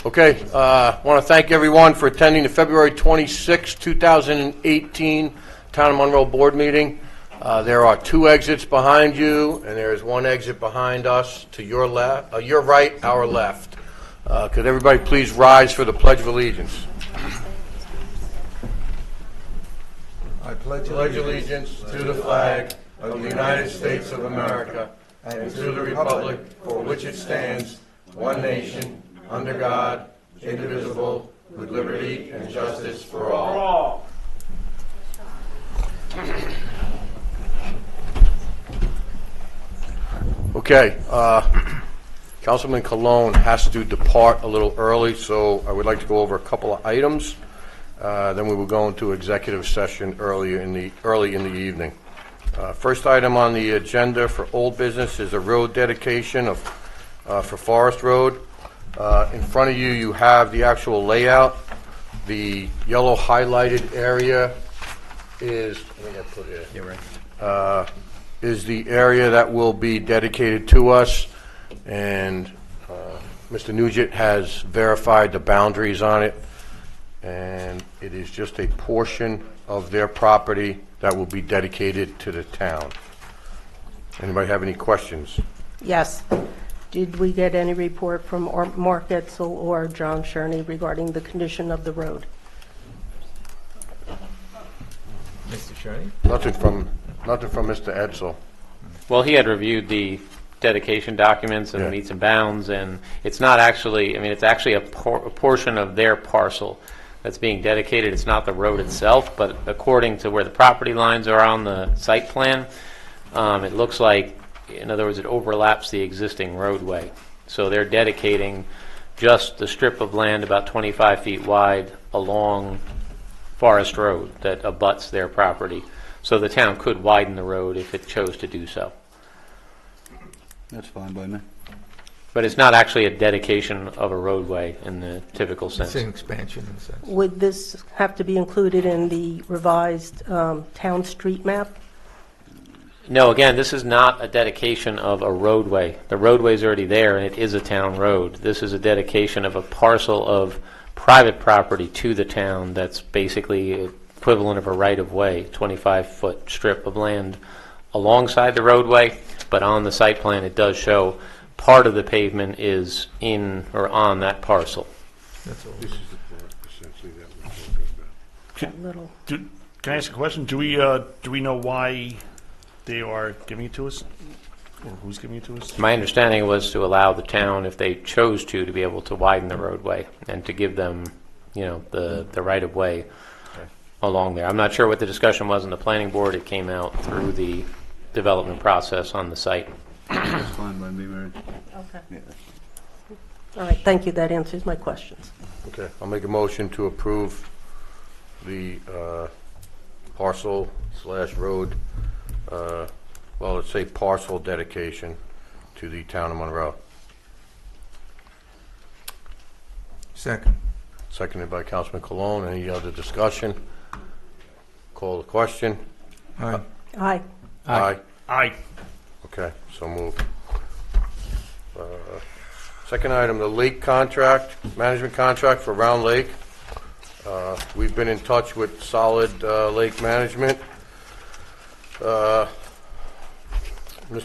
Okay, I want to thank everyone for attending the February 26, 2018 Town of Monroe Board meeting. There are two exits behind you, and there is one exit behind us to your left, your right, our left. Could everybody please rise for the Pledge of Allegiance? I pledge allegiance to the flag of the United States of America and to the republic for which it stands, one nation, under God, indivisible, with liberty and justice for all. Okay, Councilman Colon has to depart a little early, so I would like to go over a couple of items. Then we will go into executive session early in the evening. First item on the agenda for old business is a road dedication for Forest Road. In front of you, you have the actual layout. The yellow highlighted area is, is the area that will be dedicated to us, and Mr. Nugent has verified the boundaries on it, and it is just a portion of their property that will be dedicated to the town. Anybody have any questions? Yes. Did we get any report from Mark Etzel or John Sherney regarding the condition of the road? Mr. Sherney? Nothing from Mr. Etzel. Well, he had reviewed the dedication documents and Yeah. meets and bounds, and it's not actually, I mean, it's actually a portion of their parcel that's being dedicated. It's not the road itself, but according to where the property lines are on the site plan, it looks like, in other words, it overlaps the existing roadway. So they're dedicating just the strip of land about 25 feet wide along Forest Road that abuts their property. So the town could widen the road if it chose to do so. That's fine by me. But it's not actually a dedication of a roadway in the typical sense. It's an expansion in a sense. Would this have to be included in the revised town street map? No, again, this is not a dedication of a roadway. The roadway's already there, and it is a town road. This is a dedication of a parcel of private property to the town that's basically equivalent of a right-of-way, 25-foot strip of land alongside the roadway, but on the site plan it does show part of the pavement is in or on that parcel. That's all. This is the part essentially that we're talking about. Little. Can I ask a question? Do we know why they are giving it to us, or who's giving it to us? My understanding was to allow the town, if they chose to be able to widen the roadway and to give them, you know, the right-of-way along there. I'm not sure what the discussion was in the planning board. It came out through the development process on the site. That's fine by me, Mary. Okay. Yeah. All right, thank you. That answers my questions. Okay, I'll make a motion to approve the parcel/road, well, let's say parcel dedication to the town of Monroe. Second. Seconded by Councilman Colon. Any other discussion? Call the question. Aye. Aye. Aye. Aye. Okay, so moved. Second item, the lake contract, management contract for Round Lake. We've been in touch with Solid Lake Management. Mr.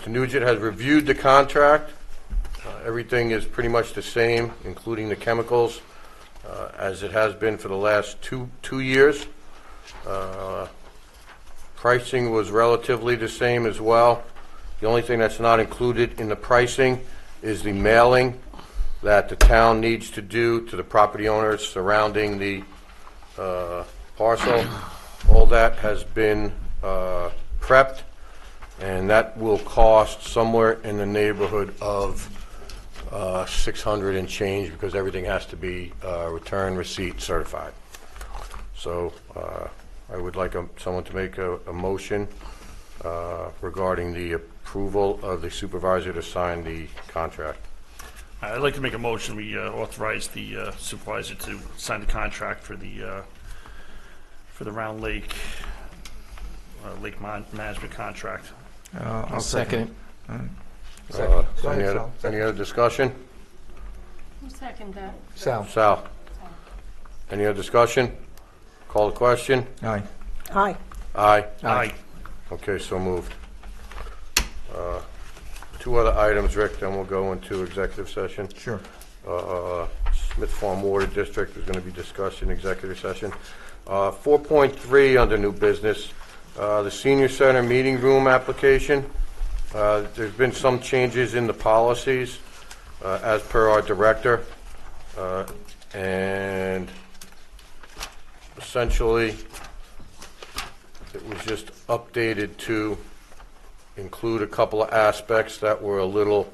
Nugent has reviewed the contract. Everything is pretty much the same, including the chemicals, as it has been for the last two years. Pricing was relatively the same as well. The only thing that's not included in the pricing is the mailing that the town needs to do to the property owners surrounding the parcel. All that has been prepped, and that will cost somewhere in the neighborhood of $600 and change, because everything has to be return receipt certified. So I would like someone to make a motion regarding the approval of the supervisor to sign the contract. I'd like to make a motion. We authorize the supervisor to sign the contract for the Round Lake management contract. I'll second it. Any other discussion? Who seconded that? Sal? Sal? Any other discussion? Call the question? Aye. Aye. Aye. Aye. Okay, so moved. Two other items, Rick, then we'll go into executive session. Sure. Smith Farm Water District is going to be discussed in executive session. 4.3 under new business, the senior center meeting room application. There's been some changes in the policies as per our director, and essentially it was just updated to include a couple of aspects that were a little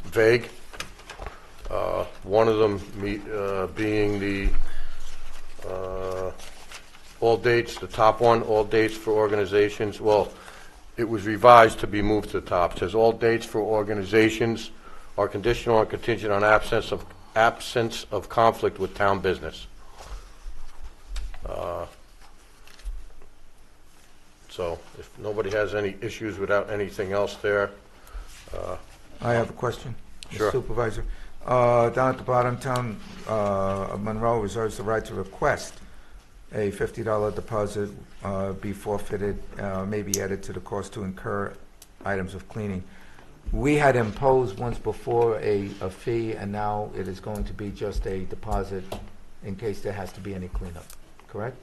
vague. One of them being the all dates, the top one, all dates for organizations. Well, it was revised to be moved to the top. It says all dates for organizations are conditional or contingent on absence of conflict with town business. So if nobody has any issues without anything else there, I have a question. Mr. Sure. Supervisor. Down at the bottom, Town of Monroe reserves the right to request a $50 deposit be forfeited, may be added to the cost to incur items of cleaning. We had imposed once before a fee, and now it is going to be just a deposit in case there has to be any cleanup, correct?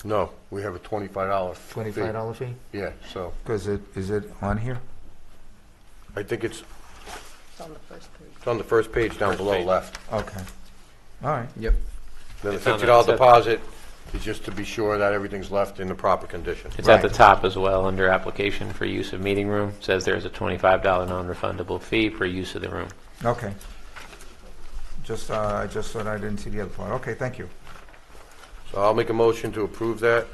no, we have a $25 fee. $25 fee? Yeah, so Because is it on here? I think it's It's on the first page. on the first page down First below page. left. Okay. All right. Then the It's on the- $50 it's at- deposit is just to be sure that everything's left in the proper condition. It's at the Right. top as well, under application for use of meeting room. It says there's a $25 non-refundable fee per use of the room. Okay. I just thought I didn't see the other part. Okay, thank you. So I'll make a motion to approve that,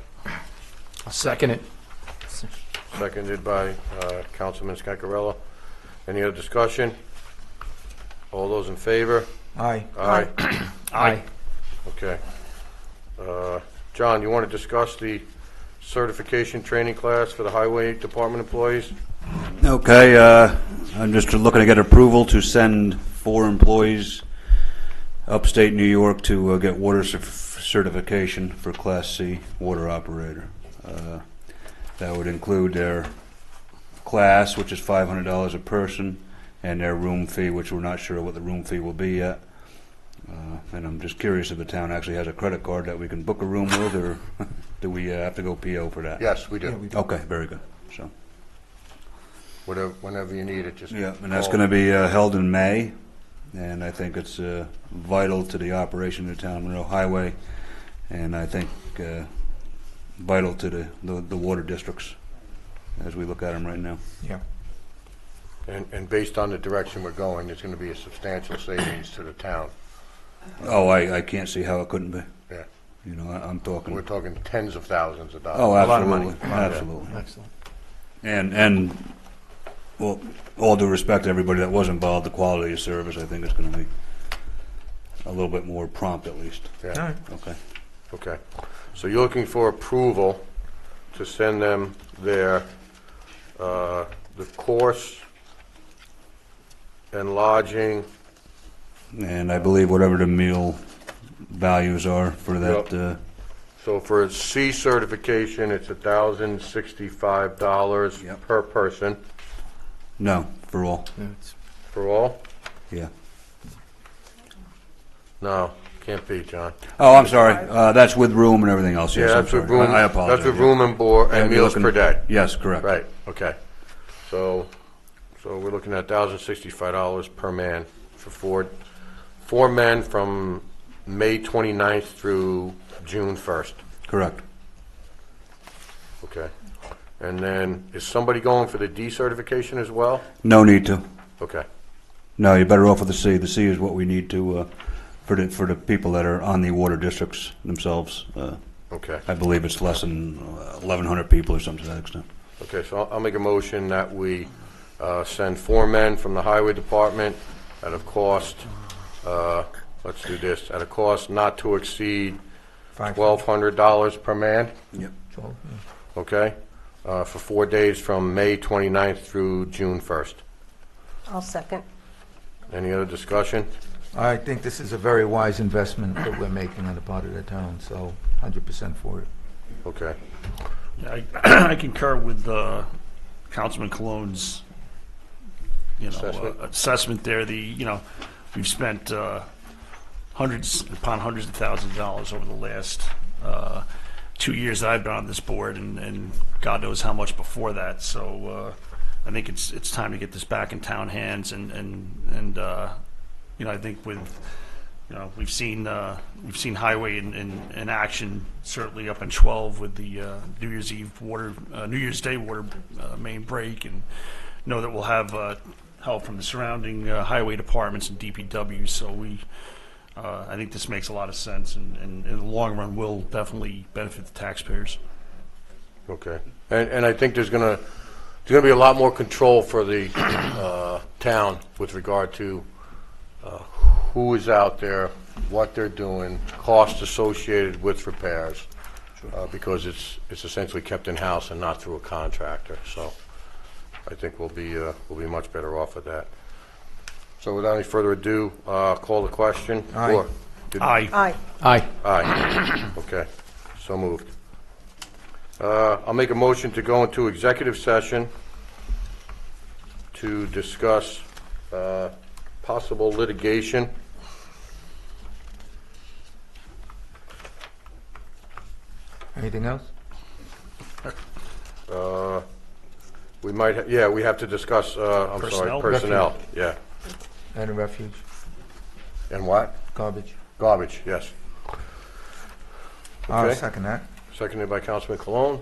I'll second it. seconded by Councilman Scancarella. Any other discussion? All those in favor? Aye. Aye. Aye. Okay. John, you want to discuss the certification training class for the Highway Department employees? Okay, I'm just looking to get approval to send 4 employees upstate New York to get water certification for Class C water operator. That would include their class, which is $500 a person, and their room fee, which we're not sure what the room fee will be yet. And I'm just curious if the town actually has a credit card that we can book a room with, or do we have to go PO for that? Yes, we Yeah, do. we do. Okay, very good. So, Whenever you need it, just yeah, and that's call. going to be held in May, and I think it's vital to the operation of the town of Monroe Highway, and I think vital to the water districts as we look at them right now. Yeah. And based on the direction we're going, there's going to be a substantial savings to the town. Oh, I can't see how it couldn't be. Yeah. You know, I'm talking. We're talking tens of thousands of dollars. Oh, A lot of money. absolutely, absolutely. Excellent. And well, all due respect to everybody that was involved, the quality of service, I think, is going to be a little bit more prompt, at least. All Yeah, right. Okay. okay. So you're looking for approval to send them their, the course and lodging. And I believe whatever the meal values are for that. So for a C certification, it's $1,065 Yep. per person. No, for all. For all? Yeah. No, can't be, John. Oh, I'm sorry. That's with room and everything else. Yes, Yeah, I'm that's with sorry. room. I apologize. That's with room and board and I'd be meals looking- per day. Yes, correct. Right, okay. So we're looking at $1,065 per man for four men from May 29th through June 1st. Correct. Okay. And then, is somebody going for the D certification as well? No need to. Okay, No, you're better off with the C. The C is what we need to for the people that are on the water districts themselves. okay. I believe it's less than 1,100 people or something to that extent. Okay, so I'll make a motion that we send 4 men from the Highway Department at a cost, let's do this, at a cost not to exceed $1,200 per man, Yep. 12, okay? For 4 days from May 29th through June 1st. I'll second. Any other discussion? I think this is a very wise investment that we're making on the part of the town, so 100% for it. Okay. Yeah, I concur with Councilman Cologne's, Assessment? assessment there. We've spent hundreds upon hundreds of thousands of dollars over the last 2 years that I've been on this board, and God knows how much before that. So I think it's time to get this back in town hands, and I think we've seen highway in action, certainly up in 12 with the New Year's Day water main break, and know that we'll have help from the surrounding highway departments and DPW. So I think this makes a lot of sense, and in the long run will definitely benefit the taxpayers. Okay. And I think there's gonna be a lot more control for the town with regard to who is out there, what they're doing, costs associated with repairs, because it's essentially kept in-house and not through a contractor. So I think we'll be much better off with that. So without any further ado, call the question. Aye. Or- Aye. Aye. Aye. Aye. Okay, so moved. I'll make a motion to go into executive session to discuss possible litigation. Anything else? We might, we have to discuss, Personnel? personnel, yeah. And a refuge, And what? garbage. Garbage, yes. I'll Okay. second that. Seconded by Councilman Cologne.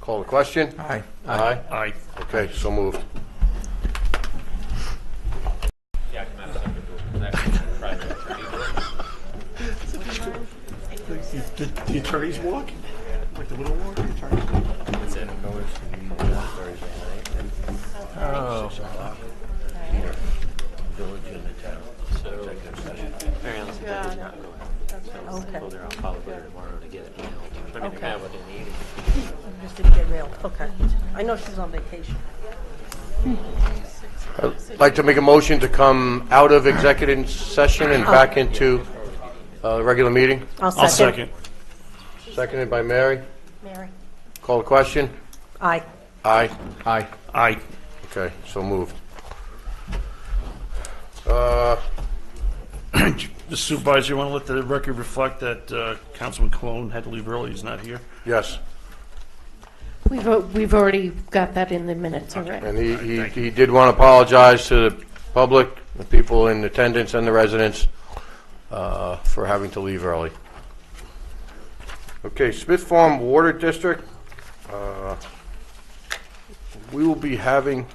Call the question? Aye. Aye. Aye. Okay, so moved. The attorneys walk? Like the little walk? Oh. Just didn't get mailed. Okay. I know she's on vacation. I'd like to make a motion to come out of executive session and back into the regular meeting. I'll second. Seconded by Mary. Mary. Call the question? Aye. Aye. Aye. Aye. Okay, so moved. The supervisor, you want to let the record reflect that Councilman Cologne had to leave early, he's not here? Yes, We've already got that in the minutes already. and he did want to apologize to the public, the people in attendance and the residents for having to leave early. Okay, Smith Farm Water District. We will be having,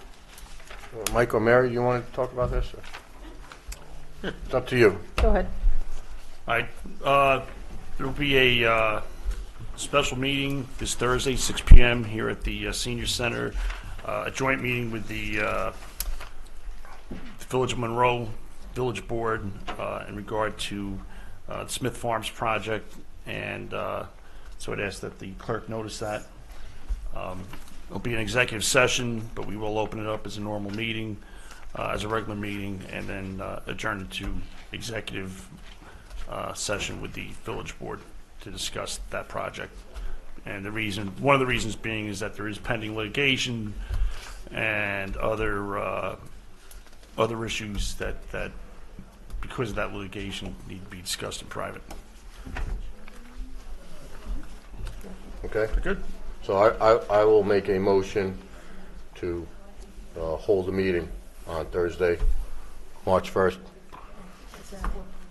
Mike or Mary, you want to talk about this? It's up to you. Go ahead. All right, there'll be a special meeting this Thursday, 6 p.m. here at the Senior Center, a joint meeting with the Village of Monroe Village Board in regard to the Smith Farms project, and so I'd ask that the clerk notice that. It'll be an executive session, but we will open it up as a normal meeting, as a regular meeting, and then adjourn it to executive session with the village board to discuss that project. And one of the reasons being is that there is pending litigation and other issues that because of that litigation need to be discussed in private. Okay? Good? So I will make a motion to hold a meeting on Thursday, March 1st,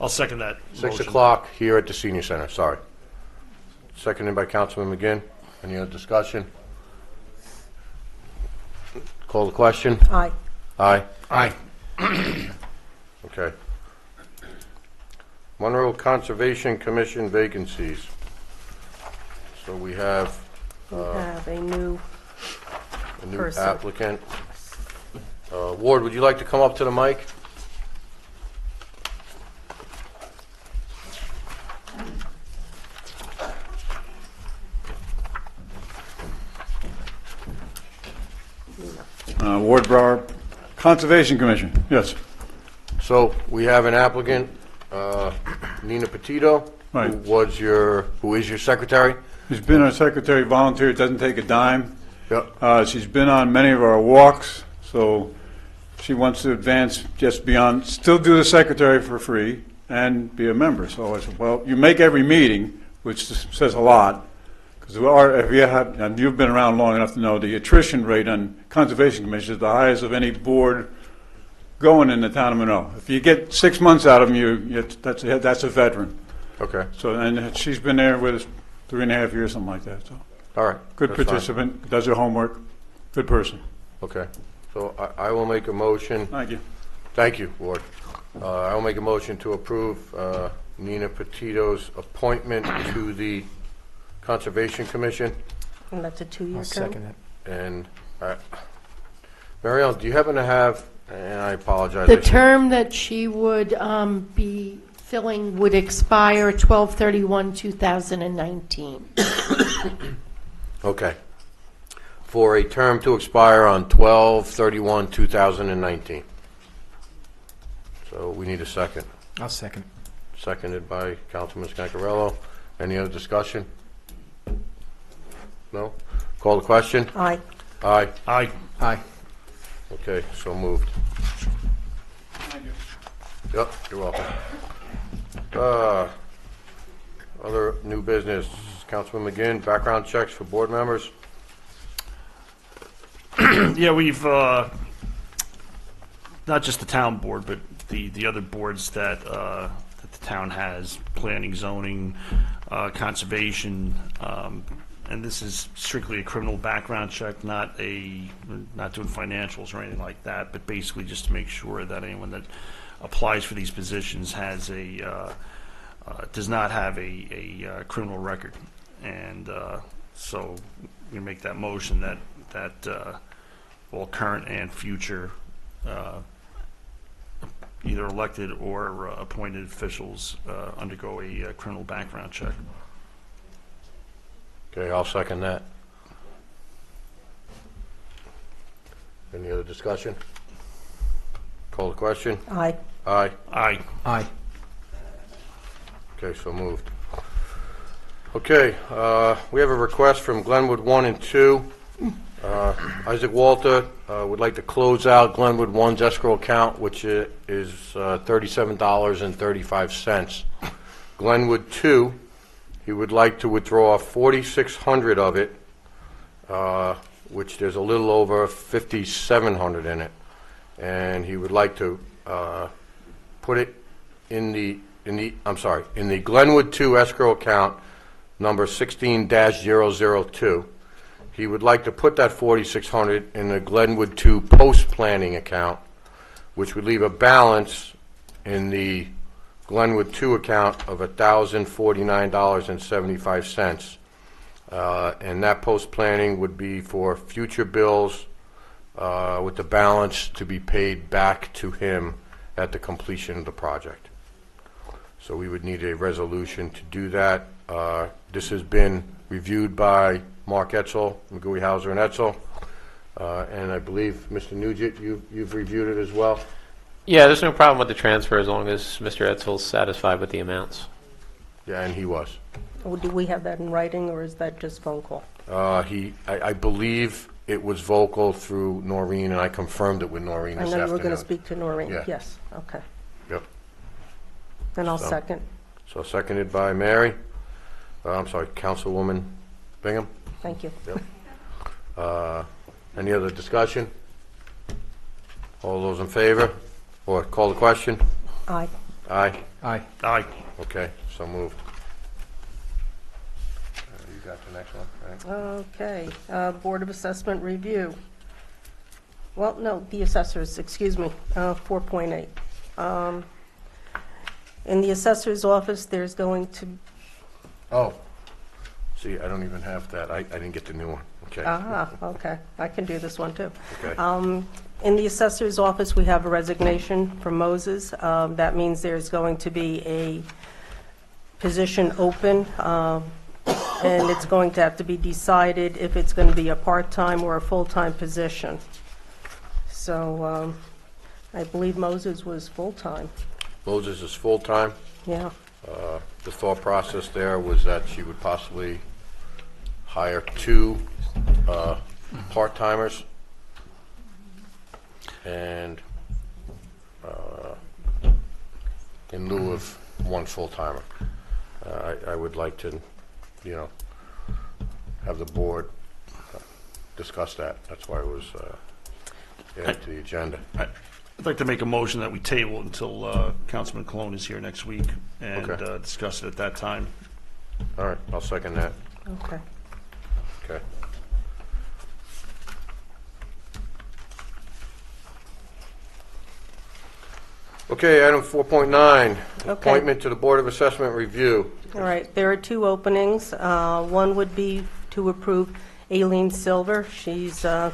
I'll second that 6 motion. o'clock here at the Senior Center, sorry. Seconded by Councilman McGinn. Any other discussion? Call the question? Aye. Aye? Aye. Okay. Monroe Conservation Commission vacancies. So we have We have a new a new Person. applicant. Ward, would you like to come up to the mic? Ward Brower, Conservation Commission, yes. So we have an applicant, Nina Petito, Right. who is your secretary? She's been our secretary, volunteer, doesn't take a dime. Yep. She's been on many of our walks, so she wants to advance just beyond, still do the secretary for free and be a member. So I said, well, you make every meeting, which says a lot, because if you have, and you've been around long enough to know, the attrition rate on Conservation Commission is the highest of any board going in the town of Monroe. If you get 6 months out of them, that's a veteran. Okay, So, and she's been there with us 3.5 years, something like that, so. all right. Good that's fine. participant, does her homework, good person. Okay, so I will make a motion. Thank you. Thank you, Ward. I will make a motion to approve Nina Petito's appointment to the Conservation Commission. And that's a two-year I'll term? second it. And, Mary Ellen, do you happen to have, and I apologize. The I should- term that she would be filling would expire 12/31/2019. Okay. For a term to expire on 12/31/2019. So we need a second. I'll second. Seconded by Councilman Scancarello. Any other discussion? No? Call the question? Aye. Aye. Aye. Aye. Okay, so moved. Yep, you're welcome. Other new business, Councilman McGinn, background checks for board members. Yeah, we've, not just the town board, but the other boards that the town has, planning, zoning, conservation, and this is strictly a criminal background check, not doing financials or anything like that, but basically just to make sure that anyone that applies for these positions has does not have a criminal record. And so we make that motion that all current and future either elected or appointed officials undergo a criminal background check. Okay, I'll second that. Any other discussion? Call the question? Aye. Aye. Aye. Aye. Okay, so moved. Okay, we have a request from Glenwood 1 and 2. Isaac Walter would like to close out Glenwood 1's escrow account, which is $37.35. Glenwood 2, he would like to withdraw $4,600 of it, which there's a little over $5,700 in it. And he would like to put it in the Glenwood 2 escrow account number 16-002. He would like to put that $4,600 in the Glenwood 2 post-planning account, which would leave a balance in the Glenwood 2 account of $1,049.75. And that post-planning would be for future bills with the balance to be paid back to him at the completion of the project. So we would need a resolution to do that. This has been reviewed by Mark Etzel, McGooey Hauser and Etzel, and I believe, Mr. Nugent, you've reviewed it as well? Yeah, there's no problem with the transfer as long as Mr. Etzel's satisfied with the amounts. Yeah, and he was. Oh, do we have that in writing, or is that just phone call? I believe it was vocal through Noreen, and I confirmed it with Noreen I this know afternoon. you were going to speak to Noreen. Yeah. Yes, okay. Yep. Then I'll So- second. So seconded by Mary. I'm sorry, Councilwoman Bingham. Thank you. Any other discussion? All those in favor? Or call the question? Aye. Aye. Aye. Aye. Okay, so moved. You got the next one, right? Okay, Board of Assessment Review. Well, no, the assessors, excuse me, 4.8. In the assessor's office, there's going to, Oh, see, I don't even have that. I didn't get the new one. Okay. okay, I can do this one too. Okay. In the assessor's office, we have a resignation from Moses. That means there's going to be a position open, and it's going to have to be decided if it's going to be a part-time or a full-time position. So I believe Moses was full-time. Moses is full-time. Yeah. The thought process there was that she would possibly hire 2 part-timers and in lieu of 1 full-timer. I would like to, have the board discuss that. That's why it was added to the agenda. I'd like to make a motion that we table until Councilman Cologne is here next week and Okay. discuss it at that time. All right, I'll second that. Okay. Okay. Okay, item 4.9, appointment to the Board of Assessment Review. All right, there are 2 openings. One would be to approve Aileen Silver. She's a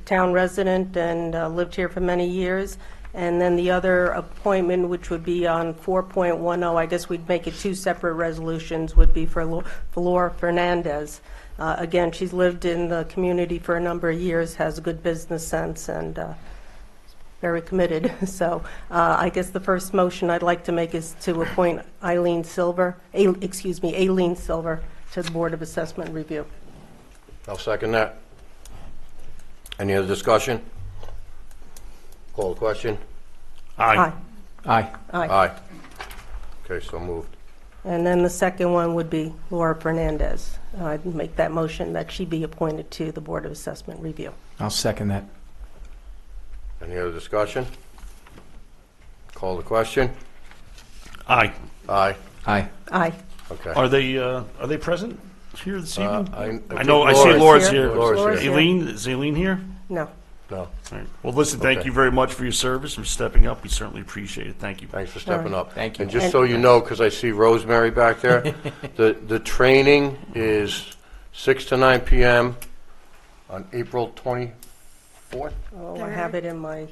town resident and lived here for many years. And then the other appointment, which would be on 4.10, I guess we'd make it 2 separate resolutions, would be for Laura Fernandez. Again, she's lived in the community for a number of years, has good business sense, and very committed. So I guess the first motion I'd like to make is to appoint Aileen Silver to the Board of Assessment Review. I'll second that. Any other discussion? Call the question? Aye. Aye. Aye. Okay, so moved. And then the second one would be Laura Fernandez. I'd make that motion that she be appointed to the Board of Assessment Review. I'll second that. Any other discussion? Call the question? Aye. Aye. Aye. Aye. Okay. Are they present here this evening? I think know, I see Laura's here. here. Laura's here. Aileen, is Aileen here? No. No, All right. Well, listen, thank Okay. you very much for your service and stepping up. We certainly appreciate it. Thank you. thanks for stepping up. Thank you. And just so you know, because I see Rosemary back there, the training is 6 to 9 p.m. on April 24th? Oh, I have it in my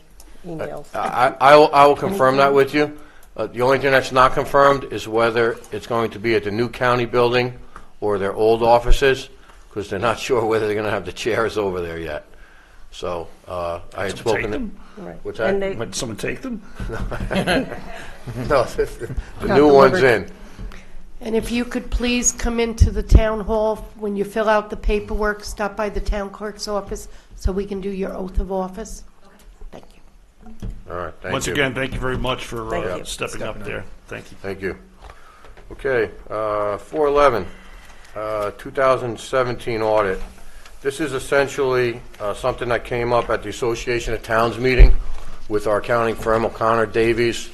emails. I will confirm that with you. The only thing that's not confirmed is whether it's going to be at the new county building or their old offices, because they're not sure whether they're going to have the chairs over there yet. So I had Someone spoken take to... them? Right. What's that? And they- Might someone take them? No, the Not new one's delivered. in. And if you could please come into the town hall when you fill out the paperwork, stop by the town clerk's office so we can do your oath of office. Thank you. All right, thank you. Once again, thank you very much for Thank you. stepping up there. Thank you. Thank you. Okay, 411, 2017 audit. This is essentially something that came up at the Association of Towns meeting with our accounting firm, O'Connor Davies.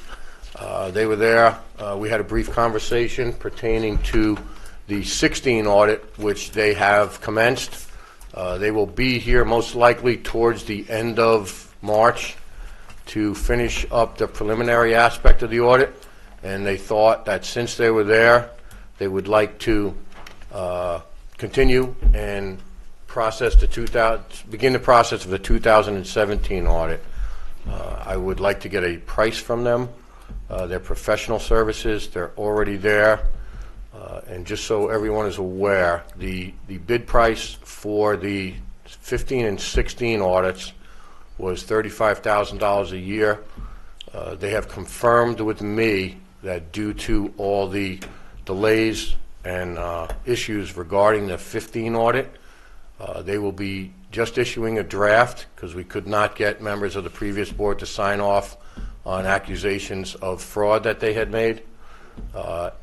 They were there. We had a brief conversation pertaining to the 16 audit, which they have commenced. They will be here most likely towards the end of March to finish up the preliminary aspect of the audit. And they thought that since they were there, they would like to continue and begin the process of the 2017 audit. I would like to get a price from them. Their professional services, they're already there. And just so everyone is aware, the bid price for the 15 and 16 audits was $35,000 a year. They have confirmed with me that due to all the delays and issues regarding the 15 audit, they will be just issuing a draft because we could not get members of the previous board to sign off on accusations of fraud that they had made.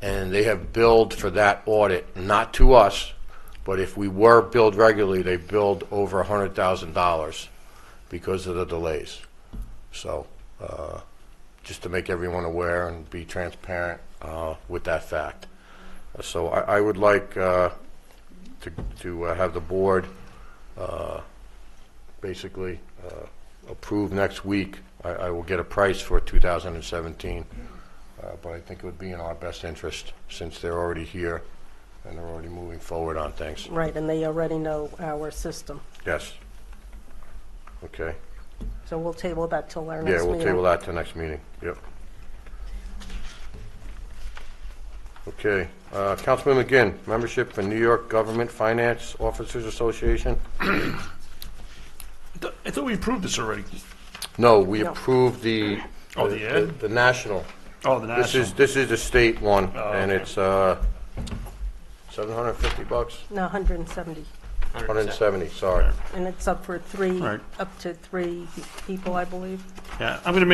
And they have billed for that audit, not to us, but if we were billed regularly, they billed over $100,000 because of the delays. So just to make everyone aware and be transparent with that fact. So I would like to have the board basically approve next week. I will get a price for 2017, but I think it would be in our best interest since they're already here and they're already moving forward on things. Right, and they already know our system. Yes. Okay. So we'll table that till our next Yeah, meeting. we'll table that to next meeting. Yep. Okay. Councilman McGinn, membership for New York Government Finance Officers Association. I thought we approved this already. No, we No. approved the... Oh, the ad? The national. Oh, the national. This is the state one, Oh, and okay. it's $750? No, 170. 170, sorry. And it's up for Right. up to three people, I believe. Yeah, I'm going to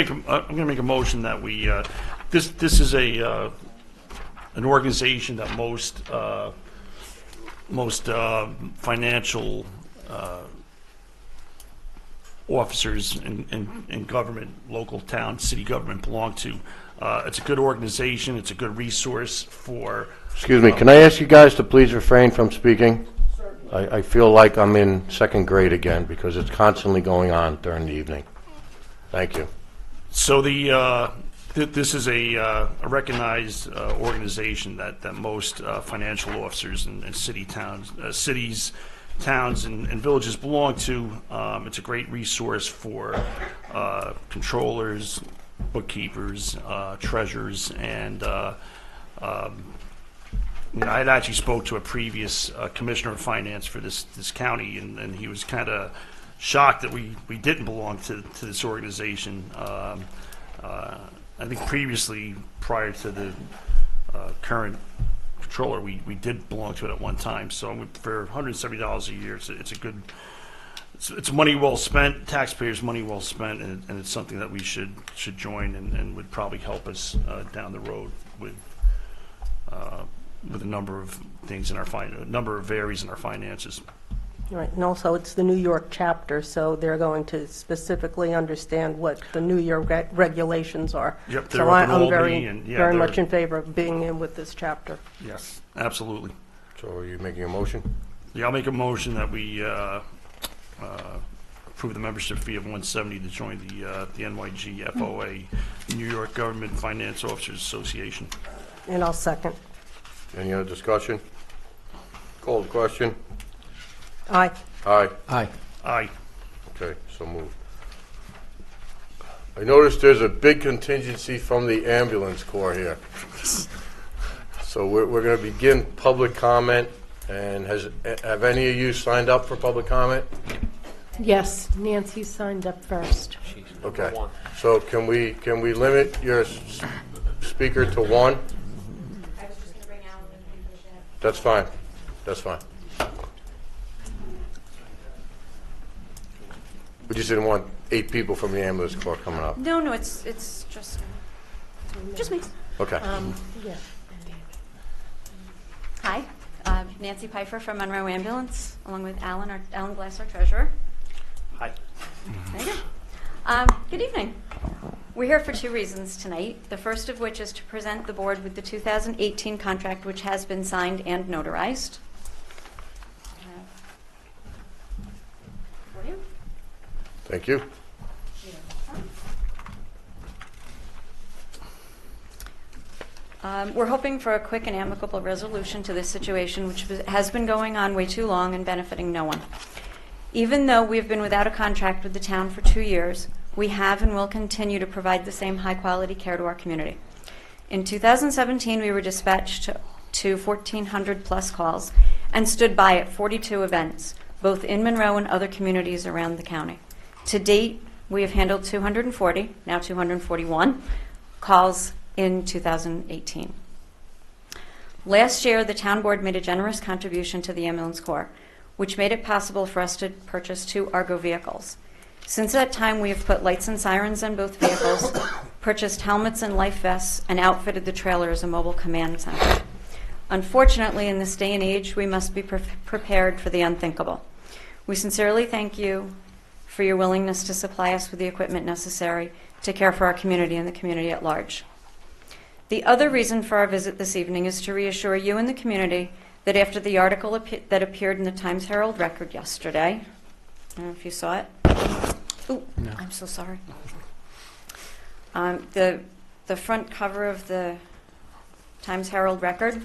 make a motion that we, this is an organization that most financial officers in government, local town, city government belong to. It's a good organization. It's a good resource for. Excuse me, can I ask you guys to please refrain from speaking? I feel like I'm in second grade again because it's constantly going on during the evening. Thank you. So this is a recognized organization that most financial officers and cities, towns, and villages belong to. It's a great resource for controllers, bookkeepers, treasurers, and I had actually spoke to a previous commissioner of finance for this county, and he was kind of shocked that we didn't belong to this organization. I think previously, prior to the current controller, we did belong to it at one time. So for $170 a year, it's a good, it's money well spent, taxpayers' money well spent, and it's something that we should join and would probably help us down the road with a number of things in our number of areas in our finances. Right, and also it's the New York chapter, so they're going to specifically understand what the New York regulations are. Yep, So they're up in I'm Albany, and, yeah, very they're- much in favor of being in with this chapter. Yes, absolutely. So are you making a motion? Yeah, I'll make a motion that we approve the membership fee of $170 to join the NYG FOA, New York Government Finance Officers Association. And I'll second. Any other discussion? Call the question. Aye. Aye. Aye. Aye. Okay, so moved. I noticed there's a big contingency from the ambulance corps here. So we're going to begin public comment, and have any of you signed up for public comment? Yes, Nancy signed up first. Okay. So can we limit your speaker to one? I was just going to bring Alan and finish it. That's fine. That's fine. We just didn't want 8 people from the ambulance corps coming up. No, it's just me. Okay. Yeah. Hi, Nancy Pfeiffer from Monroe Ambulance, along with Alan Glass, our treasurer. Hi. There you go. Good evening. We're here for 2 reasons tonight. The first of which is to present the board with the 2018 contract, which has been signed and notarized. For you. Thank you. We're hoping for a quick and amicable resolution to this situation, which has been going on way too long and benefiting no one. Even though we've been without a contract with the town for 2 years, we have and will continue to provide the same high-quality care to our community. In 2017, we were dispatched to 1,400-plus calls and stood by at 42 events, both in Monroe and other communities around the county. To date, we have handled 240, now 241, calls in 2018. Last year, the town board made a generous contribution to the ambulance corps, which made it possible for us to purchase 2 Argo vehicles. Since that time, we have put lights and sirens in both vehicles, purchased helmets and life vests, and outfitted the trailer as a mobile command center. Unfortunately, in this day and age, we must be prepared for the unthinkable. We sincerely thank you for your willingness to supply us with the equipment necessary to care for our community and the community at large. The other reason for our visit this evening is to reassure you and the community that after the article that appeared in the Times-Herald Record yesterday, I don't know if you saw it. Oh, no. I'm so sorry. The front cover of the Times-Herald Record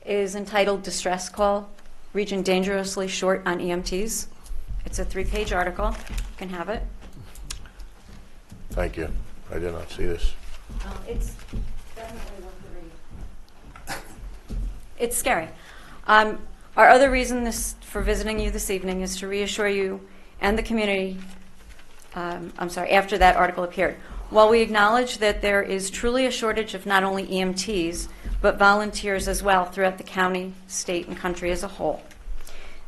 is entitled Distress Call, Region Dangerously Short on EMTs. It's a 3-page article. You can have it. Thank you. I did not see this. It's definitely worth the read. It's scary. Our other reason for visiting you this evening is to reassure you and the community after that article appeared. While we acknowledge that there is truly a shortage of not only EMTs, but volunteers as well throughout the county, state, and country as a whole,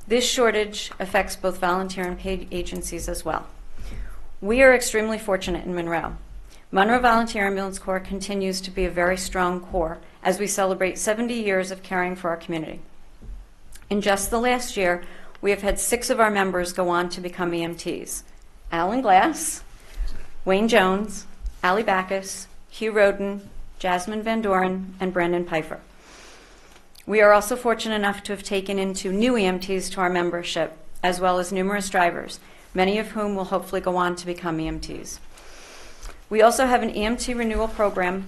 this shortage affects both volunteer and paid agencies as well. We are extremely fortunate in Monroe. Monroe Volunteer Ambulance Corps continues to be a very strong corps as we celebrate 70 years of caring for our community. In just the last year, we have had 6 of our members go on to become EMTs. Alan Glass, Wayne Jones, Allie Backus, Hugh Roden, Jasmine Van Doren, and Brandon Pfeiffer. We are also fortunate enough to have taken in 2 new EMTs to our membership, as well as numerous drivers, many of whom will hopefully go on to become EMTs. We also have an EMT renewal program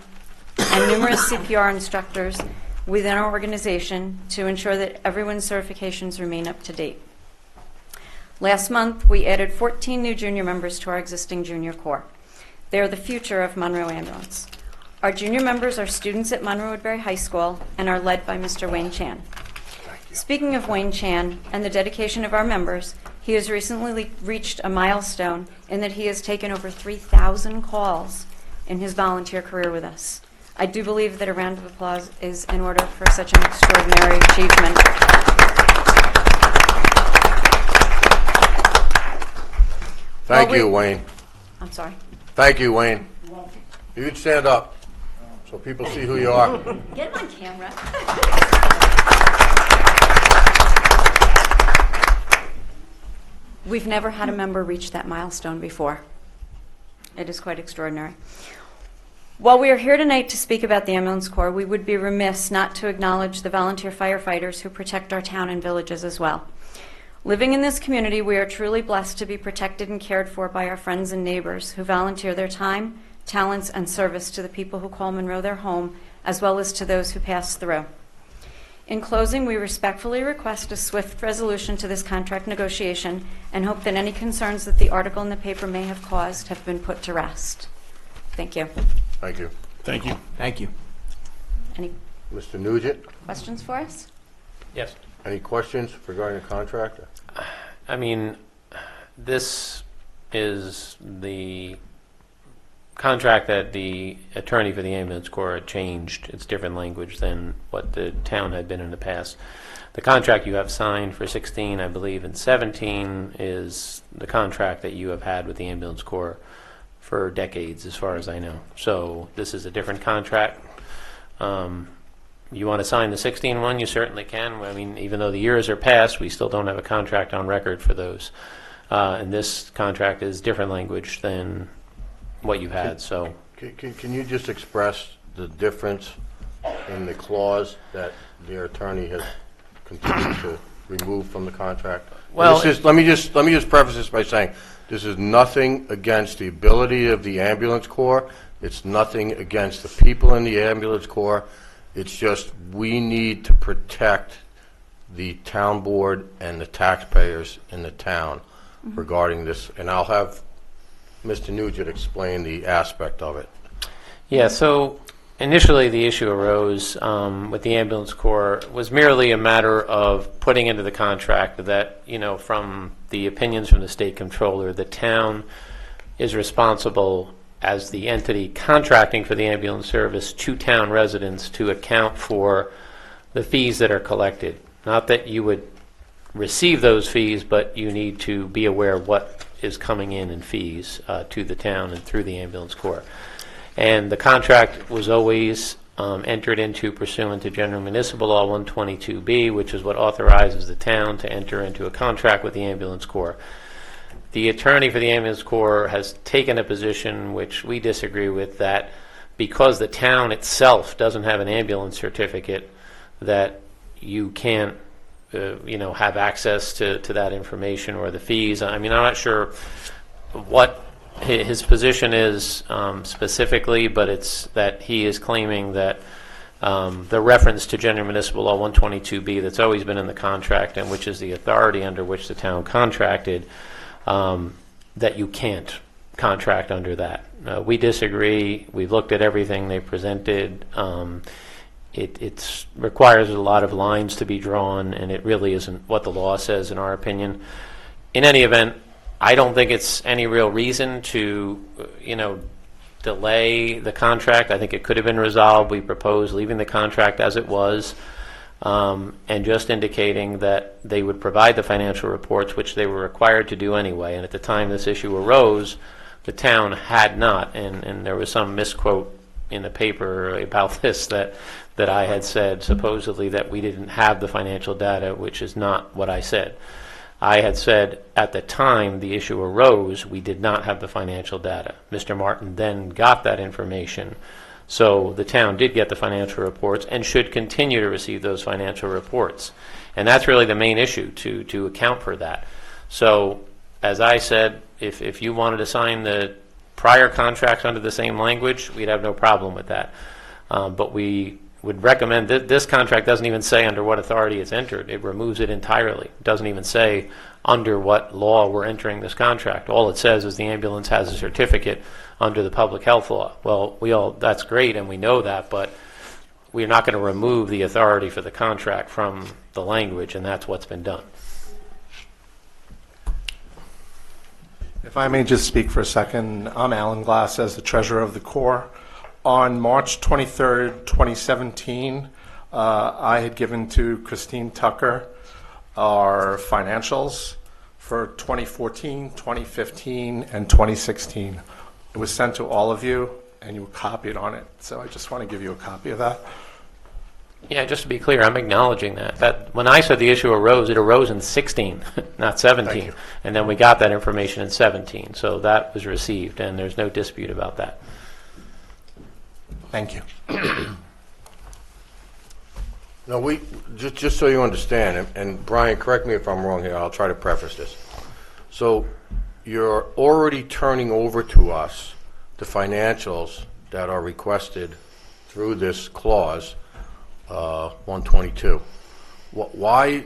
and numerous CPR instructors within our organization to ensure that everyone's certifications remain up to date. Last month, we added 14 new junior members to our existing junior corps. They are the future of Monroe Ambulance. Our junior members are students at Monroe Woodbury High School and are led by Mr. Wayne Chan. Speaking of Wayne Chan and the dedication of our members, he has recently reached a milestone in that he has taken over 3,000 calls in his volunteer career with us. I do believe that a round of applause is in order for such an extraordinary achievement. Thank you, Wayne. I'm sorry. Thank you, Wayne. You can stand up so people see who you are. Get him on camera. We've never had a member reach that milestone before. It is quite extraordinary. While we are here tonight to speak about the Ambulance Corps, we would be remiss not to acknowledge the volunteer firefighters who protect our town and villages as well. Living in this community, we are truly blessed to be protected and cared for by our friends and neighbors who volunteer their time, talents, and service to the people who call Monroe their home, as well as to those who pass through. In closing, we respectfully request a swift resolution to this contract negotiation and hope that any concerns that the article in the paper may have caused have been put to rest. Thank you. Thank you. Thank you. Thank you. Any Mr. Nugent, questions for us? Yes. any questions regarding the contract? I mean, this is the contract that the attorney for the ambulance corps had changed. It's different language than what the town had been in the past. The contract you have signed for 16, I believe, and 17 is the contract that you have had with the ambulance corps for decades, as far as I know. So this is a different contract. You want to sign the 16 one, you certainly can. I mean, even though the years are past, we still don't have a contract on record for those. And this contract is different language than what you had, so. Can you just express the difference in the clause that the attorney has continued to remove from the contract? Well, let me just preface this by saying this is nothing against the ability of the ambulance corps. It's nothing against the people in the ambulance corps. It's just we need to protect the town board and the taxpayers in the town regarding this. And I'll have Mr. Nugent explain the aspect of it. Yeah, so initially the issue arose with the ambulance corps was merely a matter of putting into the contract that, you know, from the opinions from the state controller, the town is responsible as the entity contracting for the ambulance service to town residents to account for the fees that are collected. Not that you would receive those fees, but you need to be aware of what is coming in fees to the town and through the ambulance corps. And the contract was always entered into pursuant to General Municipal Law 122B, which is what authorizes the town to enter into a contract with the ambulance corps. The attorney for the ambulance corps has taken a position which we disagree with, that because the town itself doesn't have an ambulance certificate, that you can't have access to that information or the fees. I mean, I'm not sure what his position is specifically, but it's that he is claiming that the reference to General Municipal Law 122B that's always been in the contract, and which is the authority under which the town contracted, that you can't contract under that. We disagree. We've looked at everything they presented. It requires a lot of lines to be drawn, and it really isn't what the law says, in our opinion. In any event, I don't think it's any real reason to, delay the contract. I think it could have been resolved. We proposed leaving the contract as it was, and just indicating that they would provide the financial reports, which they were required to do anyway. And at the time this issue arose, the town had not, and there was some misquote in the paper about this that I had said supposedly that we didn't have the financial data, which is not what I said. I had said at the time the issue arose, we did not have the financial data. Mr. Martin then got that information. So the town did get the financial reports and should continue to receive those financial reports. And that's really the main issue, to account for that. So as I said, if you wanted to sign the prior contracts under the same language, we'd have no problem with that. But we would recommend that this contract doesn't even say under what authority it's entered. It removes it entirely. It doesn't even say under what law we're entering this contract. All it says is the ambulance has a certificate under the public health law. Well, that's great, and we know that, but we're not going to remove the authority for the contract from the language, and that's what's been done. If I may just speak for a second, I'm Alan Glass as the treasurer of the Corps. On March 23rd, 2017, I had given to Christine Tucker our financials for 2014, 2015, and 2016. It was sent to all of you, and you were copied on it. So I just want to give you a copy of that. Yeah, just to be clear, I'm acknowledging that when I said the issue arose, it arose in 16, not 17. And then we got that information in 17. So that was received, and there's no dispute about that. Thank you. No, just so you understand, and Brian, correct me if I'm wrong here, I'll try to preface this. So you're already turning over to us the financials that are requested through this clause, 122. Why,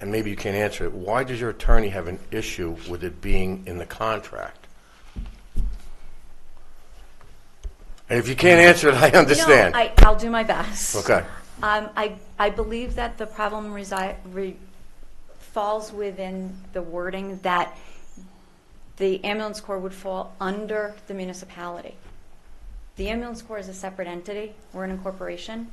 and maybe you can't answer it, why does your attorney have an issue with it being in the contract? And if you can't answer it, I understand. I'll do my best. Okay. I believe that the problem falls within the wording that the ambulance corps would fall under the municipality. The ambulance corps is a separate entity. We're an incorporation.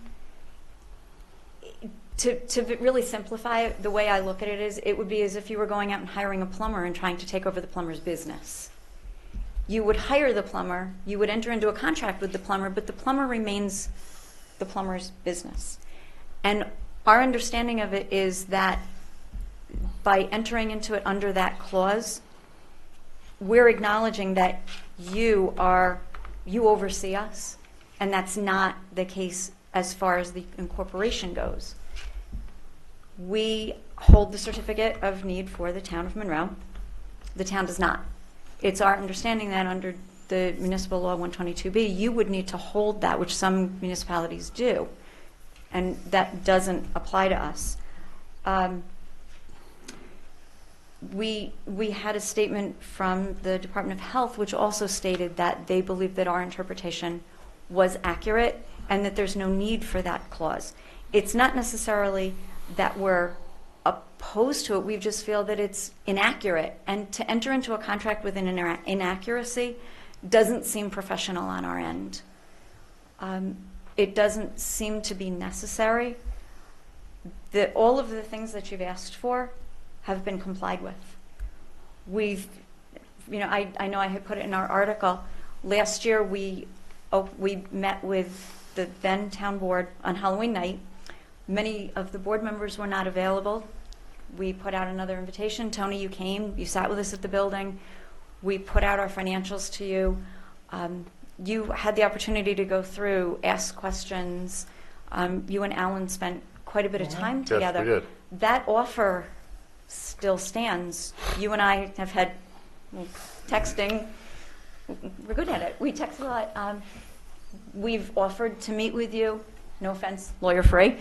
To really simplify it, the way I look at it is, it would be as if you were going out and hiring a plumber and trying to take over the plumber's business. You would hire the plumber, you would enter into a contract with the plumber, but the plumber remains the plumber's business. And our understanding of it is that by entering into it under that clause, we're acknowledging that you oversee us, and that's not the case as far as the incorporation goes. We hold the certificate of need for the town of Monroe. The town does not. It's our understanding that under the municipal law 122B, you would need to hold that, which some municipalities do, and that doesn't apply to us. We had a statement from the Department of Health, which also stated that they believe that our interpretation was accurate and that there's no need for that clause. It's not necessarily that we're opposed to it, we just feel that it's inaccurate, and to enter into a contract with an inaccuracy doesn't seem professional on our end. It doesn't seem to be necessary. All of the things that you've asked for have been complied with. I know I had put it in our article. Last year we met with the then town board on Halloween night. Many of the board members were not available. We put out another invitation. Tony, you came, you sat with us at the building. We put out our financials to you. You had the opportunity to go through, ask questions. You and Alan spent quite a bit of time together. Yes, we did. That offer still stands. You and I have had texting. We're good at it. We text a lot. We've offered to meet with you, no offense, lawyer free,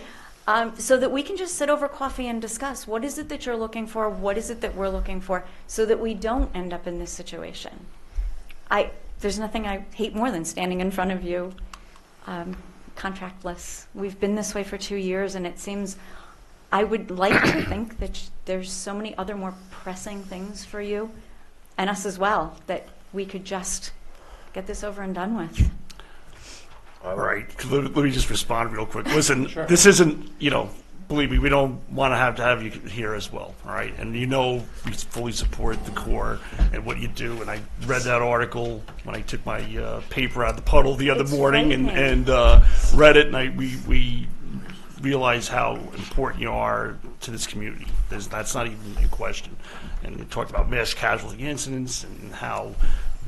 so that we can just sit over coffee and discuss what is it that you're looking for, what is it that we're looking for, so that we don't end up in this situation. There's nothing I hate more than standing in front of you contractless. We've been this way for 2 years, and it seems, I would like to think that there's so many other more pressing things for you and us as well, that we could just get this over and done with. All right, let me just respond real quick. Listen, this isn't, believe me, we don't want to have you here as well, all right? And we fully support the Corps and what you do, and I read that article when I took my paper out of the puddle the other It's morning frightening. and read it, and we realize how important you are to this community. That's not even in question. And we talked about mass casualty incidents and how,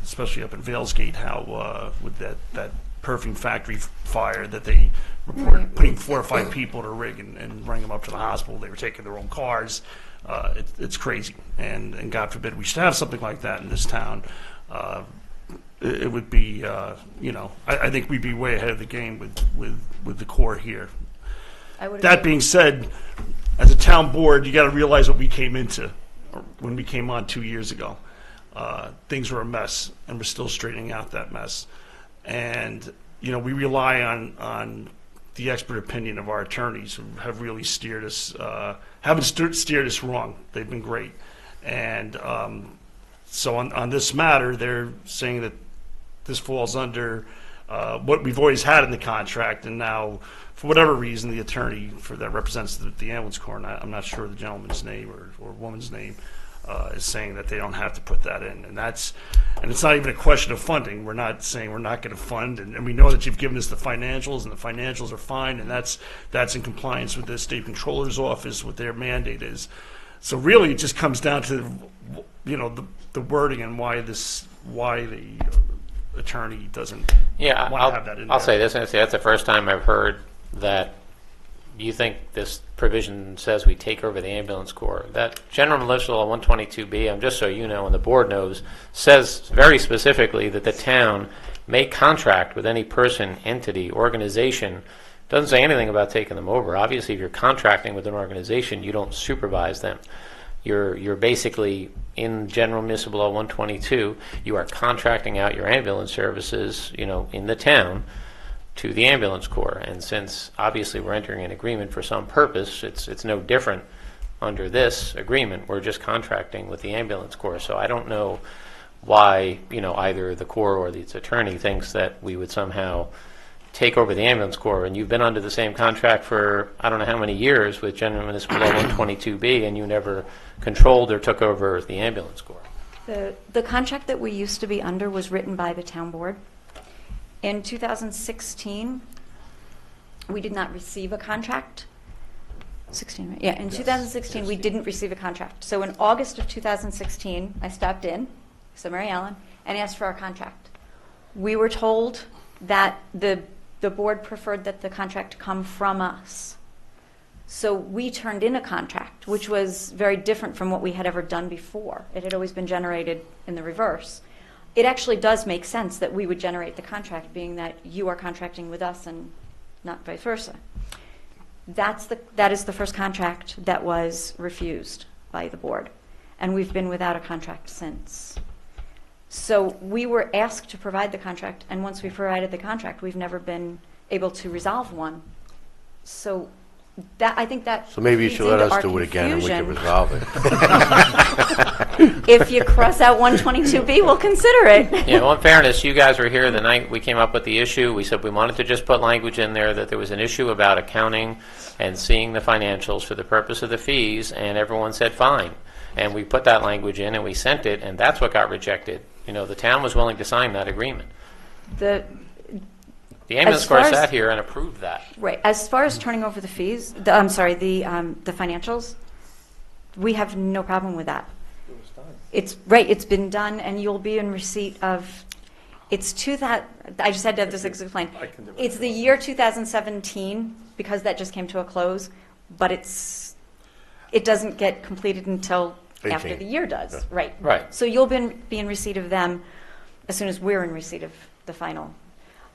especially up in Valesgate, how with that perfume factory fire that they reported Right. putting 4 or 5 people in a rig and running them up to the hospital. They were taking their own cars. It's crazy. And God forbid we should have something like that in this town. It would be, I think we'd be way ahead of the game with the Corps here. I would That agree. being said, as a town board, you got to realize what we came into when we came on 2 years ago. Things were a mess, and we're still straightening out that mess. And we rely on the expert opinion of our attorneys, who have really steered us, haven't steered us wrong. They've been great. And so on this matter, they're saying that this falls under what we've always had in the contract, and now, for whatever reason, the attorney that represents the ambulance corps, and I'm not sure the gentleman's name or woman's name, is saying that they don't have to put that in, and it's not even a question of funding. We're not saying we're not going to fund, and we know that you've given us the financials, and the financials are fine, and that's in compliance with the state controller's office, what their mandate is. So really, it just comes down to the wording and why the attorney doesn't Yeah, want to have that in I'll there. say this, and that's the first time I've heard that you think this provision says we take over the ambulance corps. That General Militia Law 122B, just so you know and the board knows, says very specifically that the town may contract with any person, entity, organization. Doesn't say anything about taking them over. Obviously, if you're contracting with an organization, you don't supervise them. You're basically, in General Municipal Law 122, you are contracting out your ambulance services, in the town to the ambulance corps. And since obviously we're entering an agreement for some purpose, it's no different under this agreement. We're just contracting with the ambulance corps. So I don't know why, either the corps or its attorney thinks that we would somehow take over the ambulance corps. And you've been under the same contract for I don't know how many years with General Municipal Law 122B, and you never controlled or took over the ambulance corps. The contract that we used to be under was written by the town board. In 2016, we did not receive a contract. 16, right? Yeah, in 2016, we didn't receive a contract. So in August of 2016, I stopped in, so Mary Ellen, and asked for our contract. We were told that the board preferred that the contract come from us. So we turned in a contract, which was very different from what we had ever done before. It had always been generated in the reverse. It actually does make sense that we would generate the contract, being that you are contracting with us and not vice versa. That is the first contract that was refused by the board, and we've been without a contract since. So we were asked to provide the contract, and once we provided the contract, we've never been able to resolve one. So I think that So maybe you feeds should let into us our do it again and we can confusion. resolve it. If you cross out 122B, we'll consider it. Yeah, well, in fairness, you guys were here the night we came up with the issue. We said we wanted to just put language in there that there was an issue about accounting and seeing the financials for the purpose of the fees, and everyone said fine. And we put that language in and we sent it, and that's what got rejected. The town was willing to sign that agreement. The ambulance As far corps as- sat here and approved that. Right. As far as turning over the fees, the financials, we have no problem with that. It's right. It's been done, and you'll be in receipt of. It's I just had to have this explained. It's the year 2017 because that just came to a close, but it doesn't get completed until after 18. the year does. Right. Right. So you'll be in receipt of them as soon as we're in receipt of the final.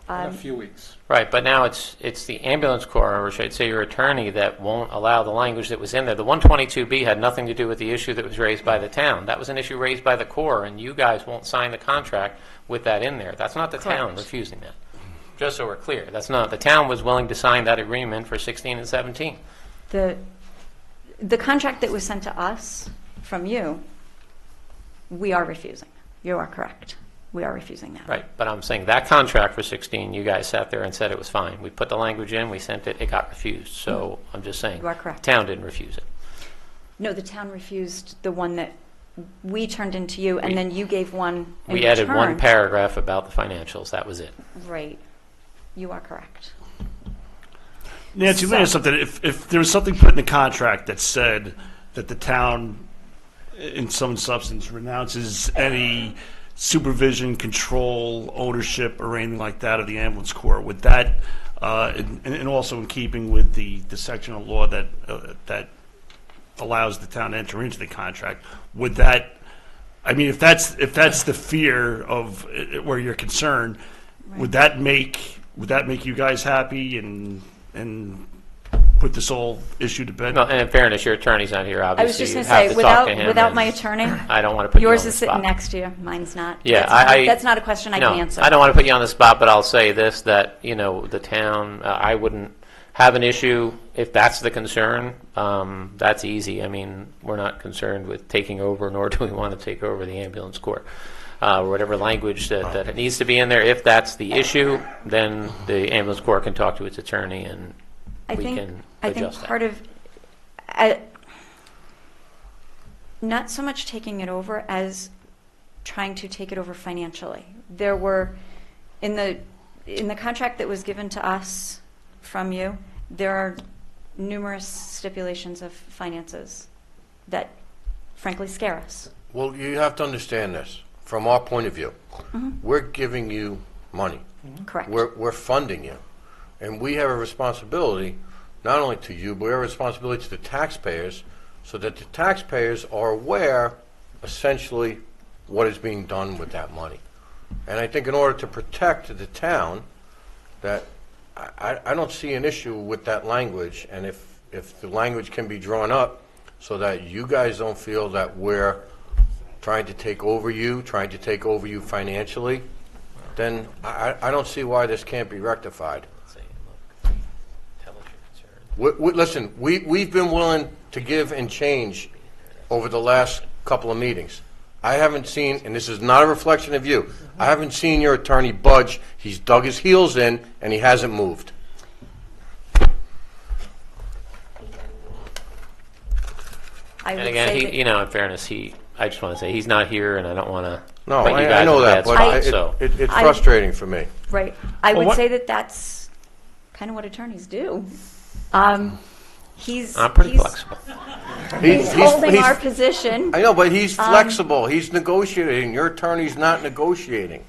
In a few weeks. Right, but now it's the ambulance corps, or should I say your attorney, that won't allow the language that was in there. The 122B had nothing to do with the issue that was raised by the town. That was an issue raised by the corps, and you guys won't sign the contract with that in there. That's not the town Correct. refusing that. Just so we're clear, that's not. The town was willing to sign that agreement for 16 and 17. The contract that was sent to us from you We are refusing. You are correct. We are refusing that. Right, but I'm saying that contract for 16, you guys sat there and said it was fine. We put the language in, we sent it, it got refused. So I'm just saying. You are correct. Town didn't refuse it. No, the town refused the one that we turned into you, and We- then you gave one in We added one return. paragraph about the financials, that was it. Right. You are correct. Nancy, let me So- ask something. If there was something put in the contract that said that the town, in some substance, renounces any supervision, control, ownership, or anything like that of the ambulance corps, would that, and also in keeping with the section of law that that allows the town to enter into the contract, would that, I mean, if that's the fear of where you're concerned, would that make you guys happy and put this whole issue to bed? No, and in fairness, your attorney's not here, I was obviously. just You going to have say, to talk to him, without and my attorney, I don't want to put you on yours the is sitting spot. next to you, mine's not. Yeah, That's not a question I no, can answer. I don't want to put you on the spot, but I'll say this, that, the town, I wouldn't have an issue if that's the concern. That's easy. I mean, we're not concerned with taking over, nor do we want to take over the ambulance corps. Whatever language that it needs to be in there, if that's the issue, then the ambulance corps can talk to its attorney and I we think, can I think adjust that. part of, not so much taking it over as trying to take it over financially. There were, in the contract that was given to us from you, there are numerous stipulations of finances that frankly scare us. Well, you have to understand this, from our point of view. We're giving you money. Correct. We're funding you. And we have a responsibility, not only to you, but we have a responsibility to the taxpayers, so that the taxpayers are aware, essentially, what is being done with that money. And I think in order to protect the town, that I don't see an issue with that language, and if the language can be drawn up so that you guys don't feel that we're trying to take over you financially, then I don't see why this can't be rectified. Listen, we've been willing to give and change over the last couple of meetings. I haven't seen, and this is not a reflection of you, I haven't seen your attorney budge. He's dug his heels in, and he hasn't moved. I And would again, say that- in fairness, I just want to say, he's not here, and I don't want to No, put you I guys know in a that, bad but spot, it- so. it's I- frustrating for me. Right. I Well, would what- say that that's kind of what attorneys do. He's I'm pretty he's- flexible. He's holding our position. I know, but he's flexible. He's negotiating. Your attorney's not negotiating.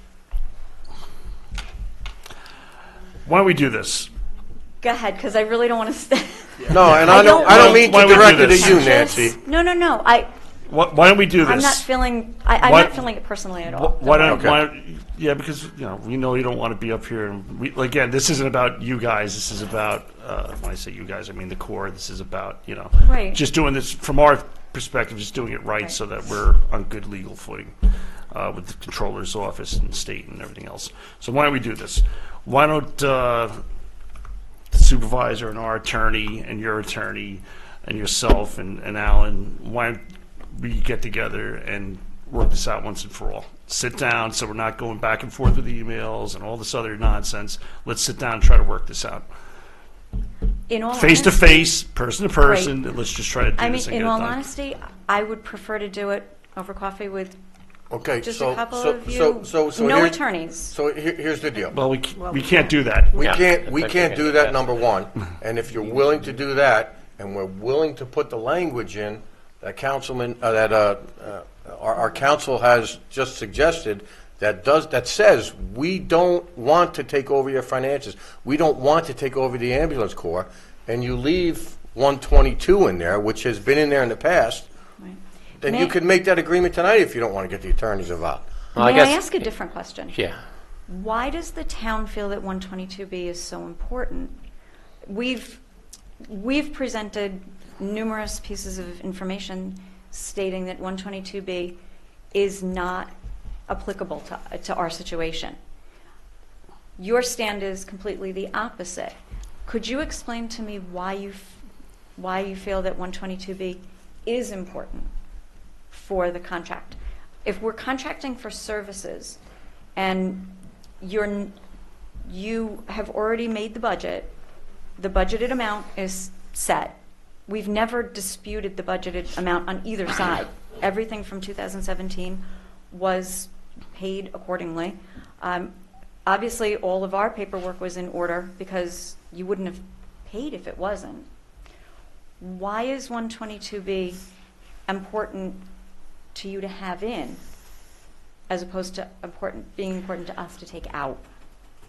Why don't we do this? Go ahead, because I really don't want to stay. No, and I I don't don't mean Why to don't we direct do it to this? you, Nancy. No. Why don't we do this? I'm not feeling. I'm Why- not feeling it personally at all. Why don't? Okay. Why, yeah, because we know you don't want to be up here. And again, this isn't about you guys. This is about when I say you guys, I mean the Corps. This is about Right. just doing this from our perspective, just doing it right, so that we're on good legal footing with the controller's office and state and everything else. So why don't we do this? Why don't the supervisor and our attorney and your attorney and yourself and Alan, why don't we get together and work this out once and for all? Sit down, so we're not going back and forth with emails and all this other nonsense. Let's sit down and try to work this out. In all Face to honesty- face, person to person, and let's just try to do I mean, this and in get it all done. honesty, I would prefer to do it over coffee with Okay, just so a couple so of you. so so no here- attorneys. So here's the deal. Well, we can't do that. We Yeah, can't I think we can do do that, that. number one. And if you're willing to do that, and we're willing to put the language in that our council has just suggested, that says we don't want to take over your finances. We don't want to take over the ambulance corps, and you leave 122 in there, which has been in there in the past, Right. then May- you could make that agreement tonight if you don't want to get the attorneys involved. Well, May I guess- ask a different question? Yeah. Why does the town feel that 122B is so important? We've presented numerous pieces of information stating that 122B is not applicable to our situation. Your stand is completely the opposite. Could you explain to me why you feel that 122B is important for the contract? if we're contracting for services and you have already made the budgeted amount is set. We've never disputed the budgeted amount on either side. Everything from 2017 was paid accordingly. Obviously, all of our paperwork was in order because you wouldn't have paid if it wasn't. Why is 122B important to you to have in, as opposed to being important to us to take out?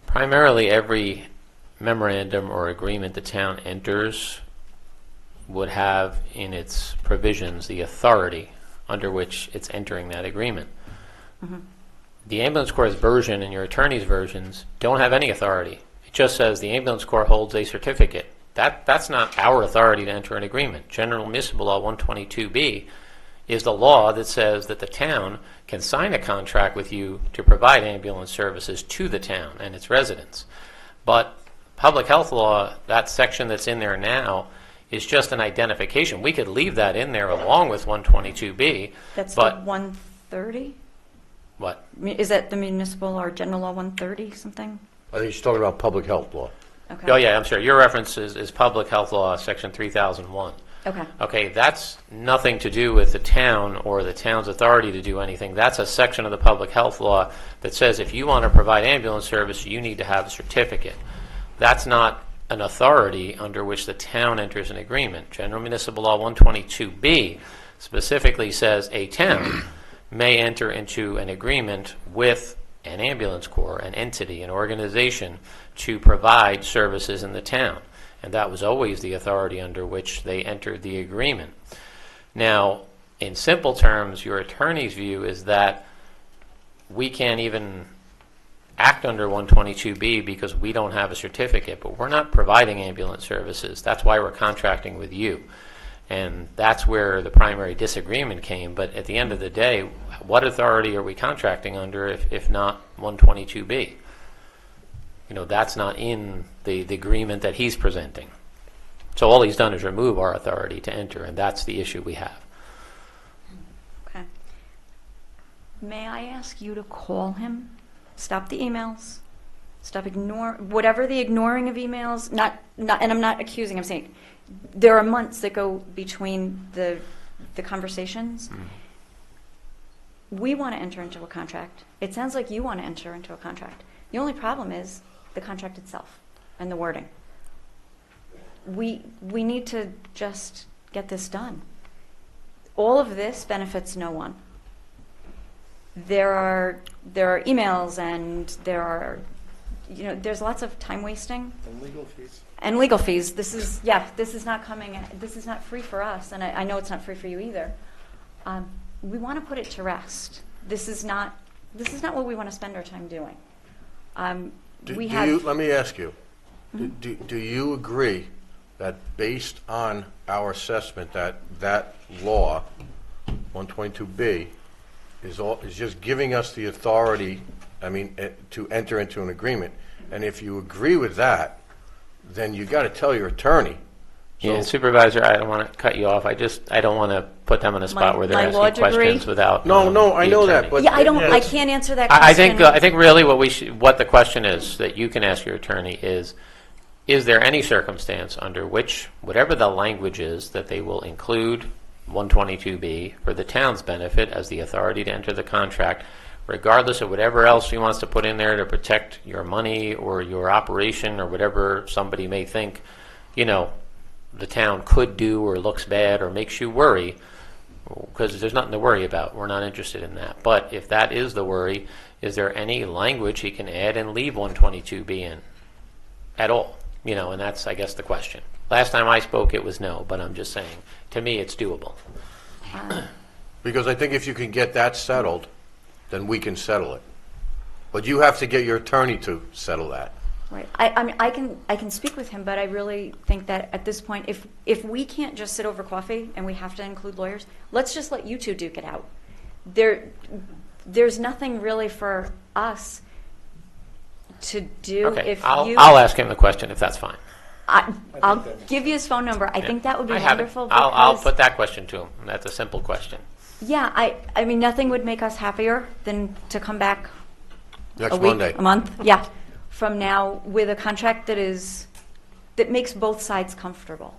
Primarily, every memorandum or agreement the town enters would have in its provisions the authority under which it's entering that agreement. Mm-hmm. The ambulance corps' version and your attorney's versions don't have any authority. It just says the ambulance corps holds a certificate. That's not our authority to enter an agreement. General Municipal Law 122B is the law that says that the town can sign a contract with you to provide ambulance services to the town and its residents. But public health law, that section that's in there now, is just an identification. We could leave that in there along with 122B. That's but the 130? What? Is that the municipal or general law 130 something? I think she's talking about public health law. Okay. Oh, yeah, I'm sorry. Your reference is public health law, section 3001. Okay. Okay, that's nothing to do with the town or the town's authority to do anything. That's a section of the public health law that says if you want to provide ambulance service, you need to have a certificate. That's not an authority under which the town enters an agreement. General Municipal Law 122B specifically says a town may enter into an agreement with an ambulance corps, an entity, an organization, to provide services in the town. And that was always the authority under which they entered the agreement. Now, in simple terms, your attorney's view is that we can't even act under 122B because we don't have a certificate, but we're not providing ambulance services. That's why we're contracting with you. And that's where the primary disagreement came. But at the end of the day, what authority are we contracting under if not 122B? You know, that's not in the agreement that he's presenting. So all he's done is remove our authority to enter, and that's the issue we have. Okay. May I ask you to call him? Stop the emails. Stop whatever the ignoring of emails. Not, and I'm not accusing. I'm saying there are months that go between the conversations. We want to enter into a contract. It sounds like you want to enter into a contract. The only problem is the contract itself and the wording. We need to just get this done. All of this benefits no one. There are emails and there's lots of time wasting. And legal fees. And legal fees. This is not free for us, and I know it's not free for you either. We want to put it to rest. This is not what we want to spend our time doing. Let me ask you, do you agree that based on our assessment that law, 122B, is just giving us the authority, to enter into an agreement? And if you agree with that, then you got to tell your attorney. Yeah, Supervisor, I don't want to cut you off. I don't want to put them in a spot where they're my law asking questions degree? without. No, I the know attorney. that, but I can't answer that question. I think really what the question is that you can ask your attorney is there any circumstance under which whatever the language is that they will include 122B for the town's benefit as the authority to enter the contract, regardless of whatever else he wants to put in there to protect your money or your operation or whatever somebody may think, the town could do or looks bad or makes you worry, because there's nothing to worry about. We're not interested in that. But if that is the worry, is there any language he can add and leave 122B in at all? And that's, I guess, the question. Last time I spoke, it was no, but I'm just saying, to me, it's doable. because I think if you can get that settled, then we can settle it. But you have to get your attorney to settle that. Right. I can speak with him, but I really think that at this point, if we can't just sit over coffee and we have to include lawyers, let's just let you two duke it out. There's nothing really for us to do. Okay, if I'll ask him the question if that's fine. I'll give you his phone number. I think that would be I have it. wonderful. I'll because put that question to him. That's a simple question. Yeah, I mean, nothing would make us happier than to come back Next a week, Monday. a month, yeah, from now with a contract that makes both sides comfortable.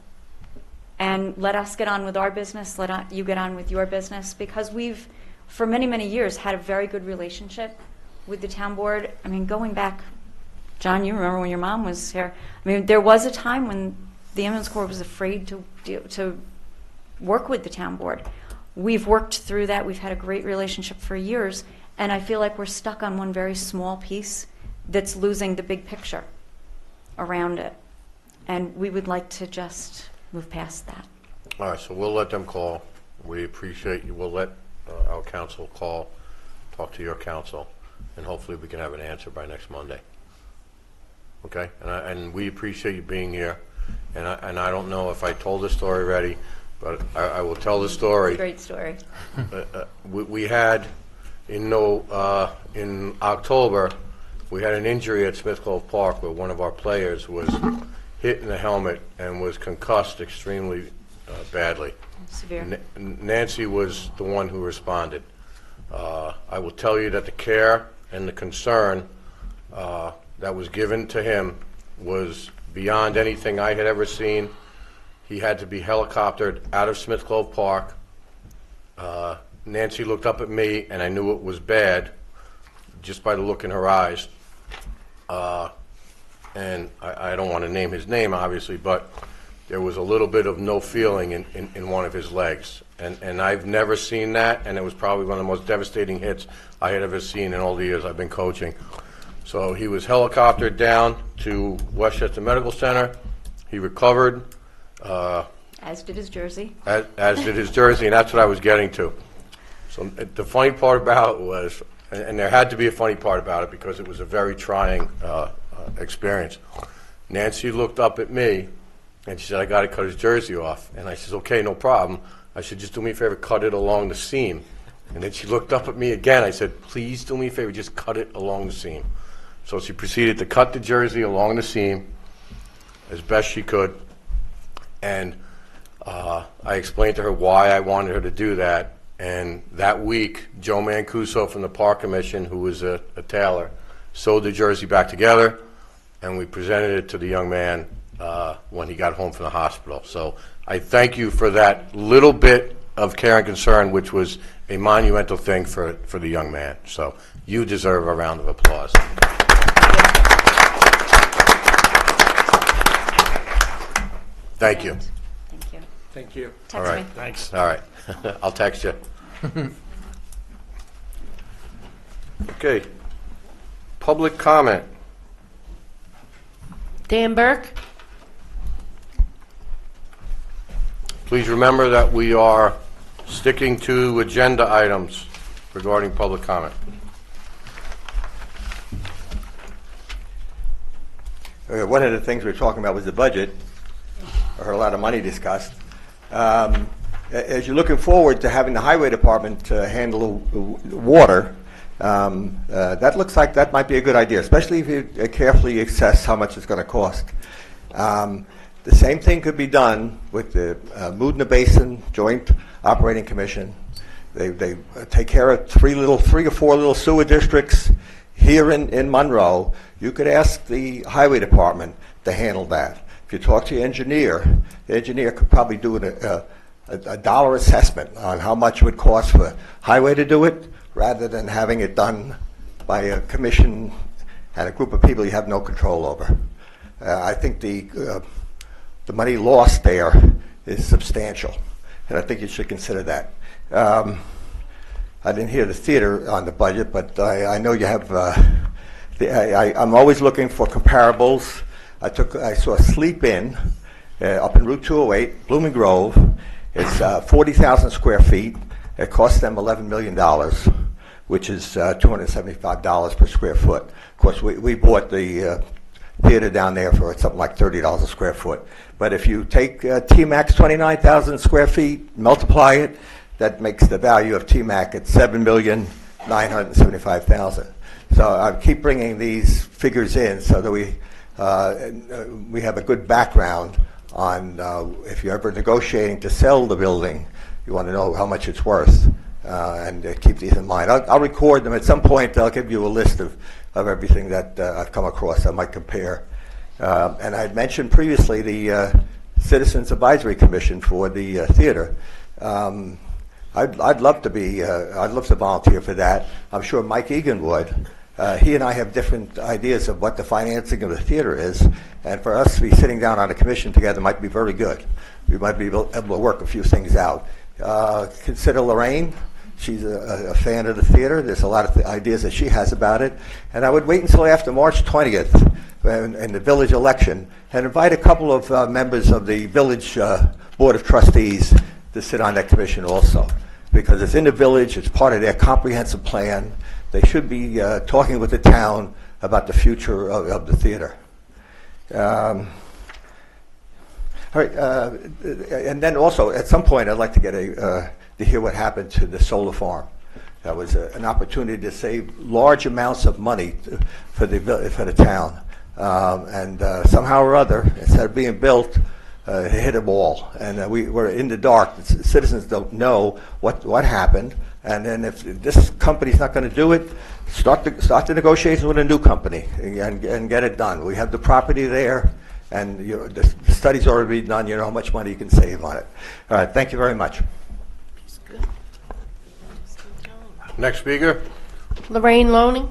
And let us get on with our business, you get on with your business, because we've, for many, many years, had a very good relationship with the town board. I mean, going back, John, you remember when your mom was here. I mean, there was a time when the ambulance corps was afraid to work with the town board. We've worked through that. We've had a great relationship for years, and I feel like we're stuck on one very small piece that's losing the big picture around it. And we would like to just move past that. All right, so we'll let them call. We appreciate you. We'll let our council call, talk to your council, and hopefully we can have an answer by next Monday. Okay? And we appreciate you being here. And I don't know if I told the story already, but I will tell the story. Great story. We had, in October, we had an injury at Smith Clove Park where one of our players was hit in the helmet and was concussed extremely badly. Severe. Nancy was the one who responded. I will tell you that the care and the concern that was given to him was beyond anything I had ever seen. He had to be helicoptered out of Smith Clove Park. Nancy looked up at me, and I knew it was bad just by the look in her eyes. And I don't want to name his name, obviously, but there was a little bit of no feeling in one of his legs. And I've never seen that, and it was probably one of the most devastating hits I had ever seen in all the years I've been coaching. So he was helicoptered down to Westchester Medical Center. He recovered. As did his jersey. As did his jersey, and that's what I was getting to. So the funny part about it was, and there had to be a funny part about it because it was a very trying experience. Nancy looked up at me, and she said, "I got to cut his jersey off." And I said, "Okay, no problem." I said, "Just do me a favor, cut it along the seam." And then she looked up at me again. I said, "Please do me a favor, just cut it along the seam." So she proceeded to cut the jersey along the seam as best she could. And I explained to her why I wanted her to do that. And that week, Joe Mancuso from the Park Commission, who was a tailor, sewed the jersey back together, and we presented it to the young man when he got home from the hospital. So I thank you for that little bit of care and concern, which was a monumental thing for the young man. So you deserve a round of applause. Thank you. Thank you. Thank you. Text All right. me. Thanks. All right. I'll text you. Okay. Public comment. Dan Burke? Please remember that we are sticking to agenda items regarding public comment. One of the things we were talking about was the budget. I heard a lot of money discussed. As you're looking forward to having the highway department handle water, that looks like that might be a good idea, especially if you carefully assess how much it's going to cost. The same thing could be done with the Moodna Basin Joint Operating Commission. They take care of three or four little sewer districts here in Monroe. You could ask the highway department to handle that. If you talk to your engineer, the engineer could probably do a dollar assessment on how much it would cost for highway to do it, rather than having it done by a commission and a group of people you have no control over. I think the money lost there is substantial, and I think you should consider that. I didn't hear the theater on the budget, but I know you have. I'm always looking for comparables. I saw Sleep Inn up in Route 208, Blooming Grove. It's 40,000 square feet. It cost them $11 million, which is $275 per square foot. Of course, we bought the theater down there for something like $30 a square foot. But if you take TMAC's 29,000 square feet, multiply it, that makes the value of TMAC at $7,975,000. So I keep bringing these figures in so that we have a good background on if you're ever negotiating to sell the building, you want to know how much it's worth. and keep these in mind. I'll record them at some point. I'll give you a list of everything that I've come across. I might compare. And I had mentioned previously the Citizens Advisory Commission for the theater. I'd love to be. I'd love to volunteer for that. I'm sure Mike Egan would. He and I have different ideas of what the financing of the theater is, and for us to be sitting down on a commission together might be very good. We might be able to work a few things out. Consider Lorraine. She's a fan of the theater. There's a lot of ideas that she has about it. And I would wait until after March 20th in the village election and invite a couple of members of the village board of trustees to sit on that commission also. Because it's in the village, it's part of their comprehensive plan. They should be talking with the town about the future of the theater. All right, and then also at some point I'd like to get to hear what happened to the solar farm. That was an opportunity to save large amounts of money for the town, and somehow or other, instead of being built, it hit a wall, and we're in the dark. The citizens don't know what happened, and then if this company's not going to do it, start the negotiations with a new company and get it done. We have the property there, and the study's already been done. You know how much money you can save on it. All right, thank you very much. Next speaker. Lorraine Loney.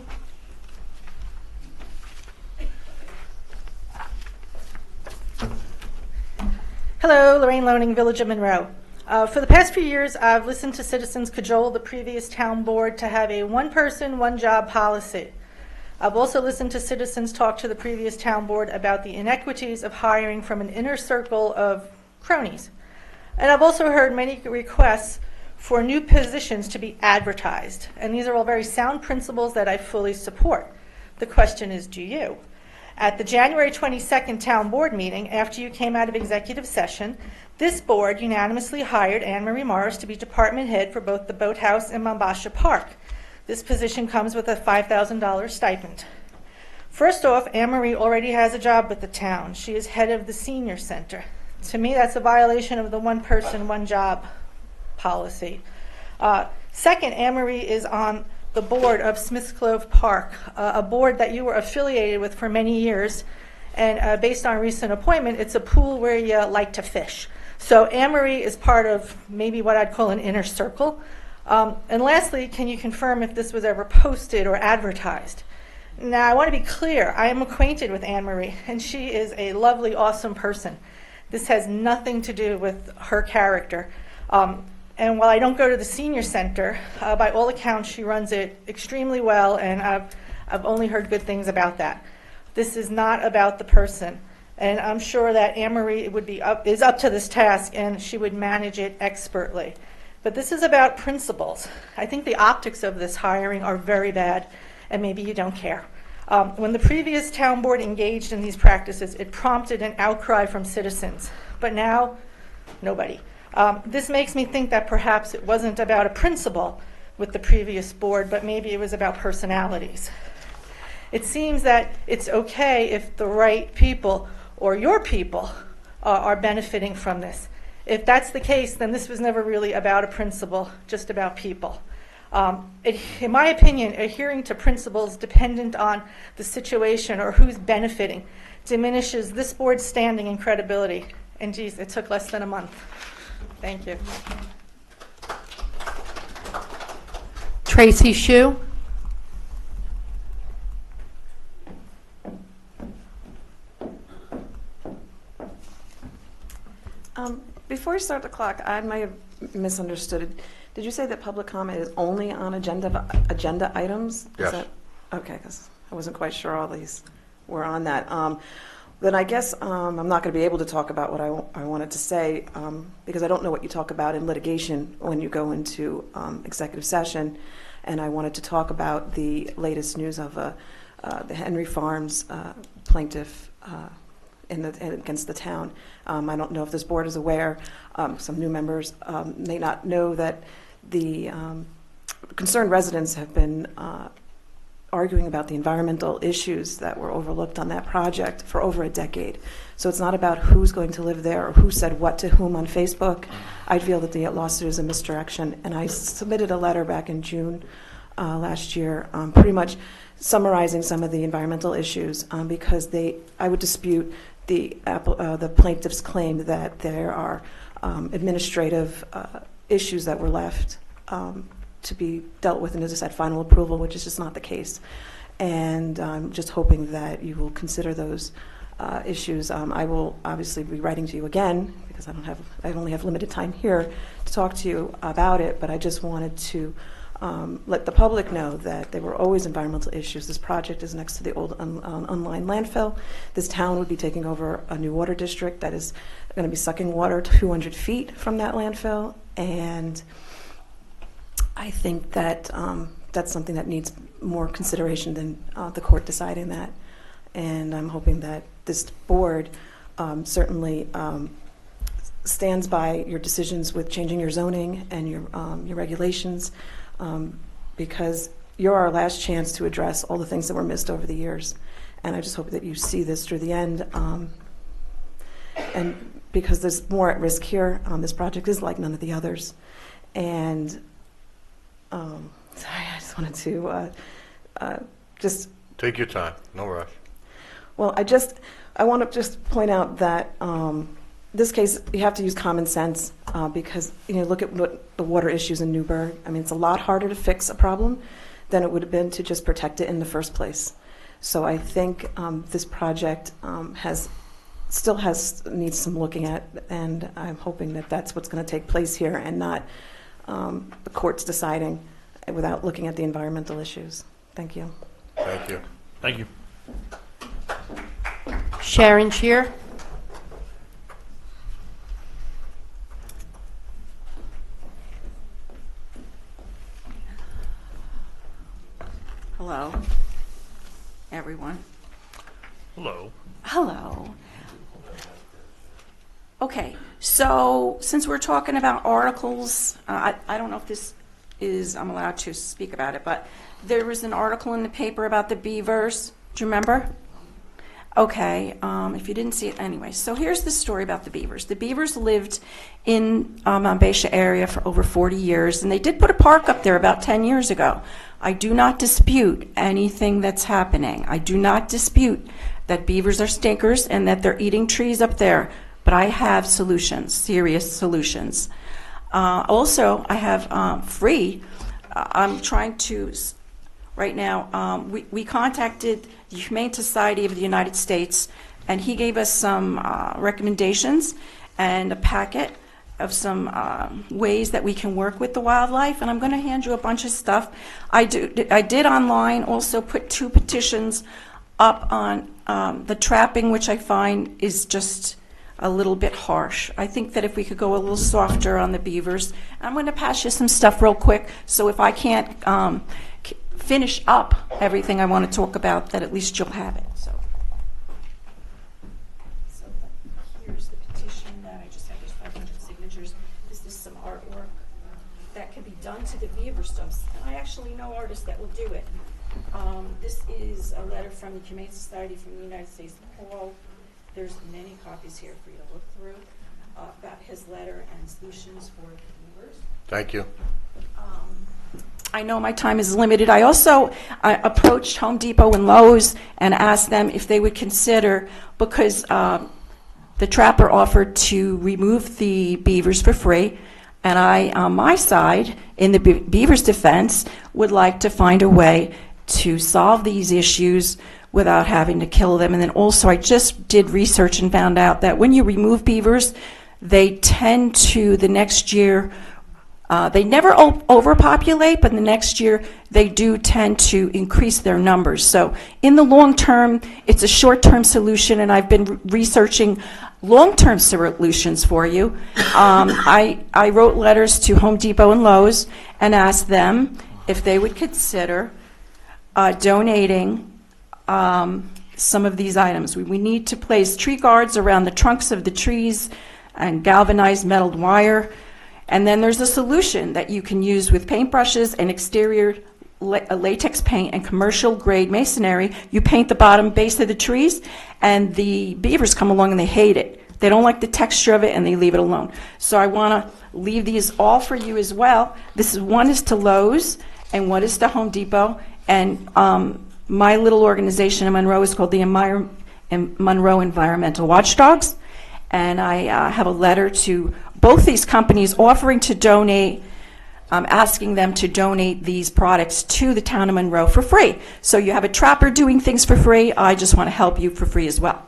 Hello, Lorraine Loning, Village of Monroe. For the past few years, I've listened to citizens cajole the previous town board to have a one-person, one-job policy. I've also listened to citizens talk to the previous town board about the inequities of hiring from an inner circle of cronies. And I've also heard many requests for new positions to be advertised. And these are all very sound principles that I fully support. The question is, do you? At the January 22nd town board meeting, after you came out of executive session, this board unanimously hired Anne Marie Morris to be department head for both the Boathouse and Mombasha Park. This position comes with a $5,000 stipend. First off, Anne Marie already has a job with the town. She is head of the senior center. To me, that's a violation of the one person, one job policy. Second, Anne Marie is on the board of Smiths Clove Park, a board that you were affiliated with for many years. And based on recent appointment, it's a pool where you like to fish. So Anne Marie is part of maybe what I'd call an inner circle. And lastly, can you confirm if this was ever posted or advertised? Now, I want to be clear. I am acquainted with Anne Marie, and she is a lovely, awesome person. This has nothing to do with her character. And while I don't go to the senior center, by all accounts, she runs it extremely well, and I've only heard good things about that. This is not about the person, and I'm sure that Anne Marie is up to this task, and she would manage it expertly. But this is about principles. I think the optics of this hiring are very bad, and maybe you don't care. When the previous town board engaged in these practices, it prompted an outcry from citizens, but now, nobody. This makes me think that perhaps it wasn't about a principle with the previous board, but maybe it was about personalities. It seems that it's okay if the right people or your people are benefiting from this. If that's the case, then this was never really about a principle, just about people. In my opinion, adhering to principles dependent on the situation or who's benefiting diminishes this board's standing and credibility. And geez, it took less than a month. Thank you. Tracy Shu. Before we start the clock, I might have misunderstood it. Did you say that public comment is only on agenda items? Yes. Okay, because I wasn't quite sure all these were on that. Then I guess I'm not going to be able to talk about what I wanted to say because I don't know what you talk about in litigation when you go into executive session. And I wanted to talk about the latest news of the Henry Farms plaintiff against the town. I don't know if this board is aware. Some new members may not know that the concerned residents have been arguing about the environmental issues that were overlooked on that project for over a decade. So it's not about who's going to live there or who said what to whom on Facebook. I feel that the lawsuit is a misdirection, and I submitted a letter back in June last year, pretty much summarizing some of the environmental issues, because I would dispute the plaintiff's claim that there are administrative issues that were left to be dealt with and as I said, final approval, which is just not the case. And I'm just hoping that you will consider those issues. I will obviously be writing to you again because I only have limited time here to talk to you about it, but I just wanted to let the public know that there were always environmental issues. This project is next to the old unlined landfill. This town would be taking over a new water district that is going to be sucking water 200 feet from that landfill, and I think that that's something that needs more consideration than the court deciding that. And I'm hoping that this board certainly stands by your decisions with changing your zoning and your regulations, because you're our last chance to address all the things that were missed over the years. And I just hope that you see this through the end. And because there's more at risk here, this project is like none of the others. And sorry, I just wanted to just Take your time, no rush. Well, I want to just point out that this case, you have to use common sense because, look at what the water issues in Newburgh. I mean, it's a lot harder to fix a problem than it would have been to just protect it in the first place. So I think this project needs some looking at, and I'm hoping that that's what's going to take place here and not the courts deciding without looking at the environmental issues. Thank you. Thank you. Thank you. Sharon Shear. Hello, everyone. Hello. Hello. Okay, so since we're talking about articles, I don't know if this is, I'm allowed to speak about it, but there was an article in the paper about the beavers. Do you remember? Okay, if you didn't see it anyway. So here's the story about the beavers. The beavers lived in Monbassia area for over 40 years, and they did put a park up there about 10 years ago. I do not dispute anything that's happening. I do not dispute that beavers are stinkers and that they're eating trees up there, but I have solutions, serious solutions. Also, I have free, I'm trying to, right now, we contacted the Humane Society of the United States, and he gave us some recommendations and a packet of some ways that we can work with the wildlife, and I'm going to hand you a bunch of stuff. I did online also put 2 petitions up on the trapping, which I find is just a little bit harsh. I think that if we could go a little softer on the beavers. I'm going to pass you some stuff real quick, so if I can't finish up everything I want to talk about, that at least you'll have it. So here's the petition that I just have. There's 500 signatures. This is some artwork that can be done to the beaver stumps. And I actually know artists that will do it. This is a letter from the Humane Society from the United States. Paul, there's many copies here for you to look through about his letter and solutions for the beavers. Thank you. I know my time is limited. I also approached Home Depot and Lowe's and asked them if they would consider, because the trapper offered to remove the beavers for free, and I, on my side, in the beavers' defense, would like to find a way to solve these issues without having to kill them. And then also, I just did research and found out that when you remove beavers, they tend to, the next year, they never overpopulate, but the next year they do tend to increase their numbers. So in the long term, it's a short-term solution, and I've been researching long-term solutions for you. I wrote letters to Home Depot and Lowe's and asked them if they would consider donating some of these items. We need to place tree guards around the trunks of the trees and galvanized metal wire. And then there's a solution that you can use with paintbrushes and exterior latex paint and commercial grade masonry. You paint the bottom base of the trees, and the beavers come along and they hate it. They don't like the texture of it, and they leave it alone. So I want to leave these all for you as well. One is to Lowe's, and one is to Home Depot. And my little organization in Monroe is called the Monroe Environmental Watchdogs. And I have a letter to both these companies offering to donate, asking them to donate these products to the town of Monroe for free. So you have a trapper doing things for free. I just want to help you for free as well.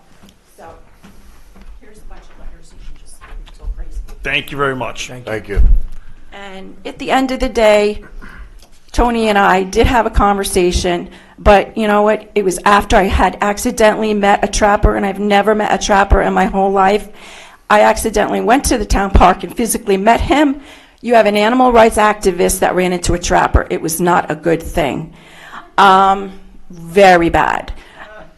So here's a bunch of letters. You can just go crazy. Thank you very much. Thank you. And at the end of the day, Tony and I did have a conversation, but you know what? It was after I had accidentally met a trapper, and I've never met a trapper in my whole life. I accidentally went to the town park and physically met him. You have an animal rights activist that ran into a trapper. It was not a good thing. Very bad.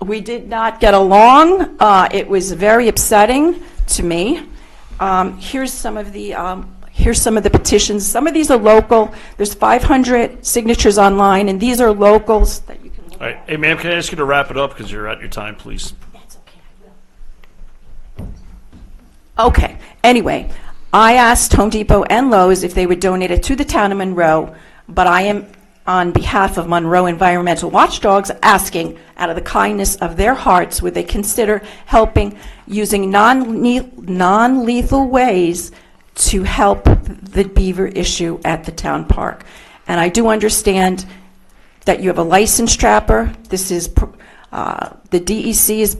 We did not get along. It was very upsetting to me. Here's some of the petitions. Some of these are local. There's 500 signatures online, and these are locals that you can look All right. at. Hey, ma'am, can I ask you to wrap it up because you're at your time, please? That's okay, I will. Okay, anyway, I asked Home Depot and Lowe's if they would donate it to the town of Monroe, but I am, on behalf of Monroe Environmental Watchdogs, asking, out of the kindness of their hearts, would they consider helping using non-lethal ways to help the beaver issue at the town park. And I do understand that you have a licensed trapper. This is, the DEC is,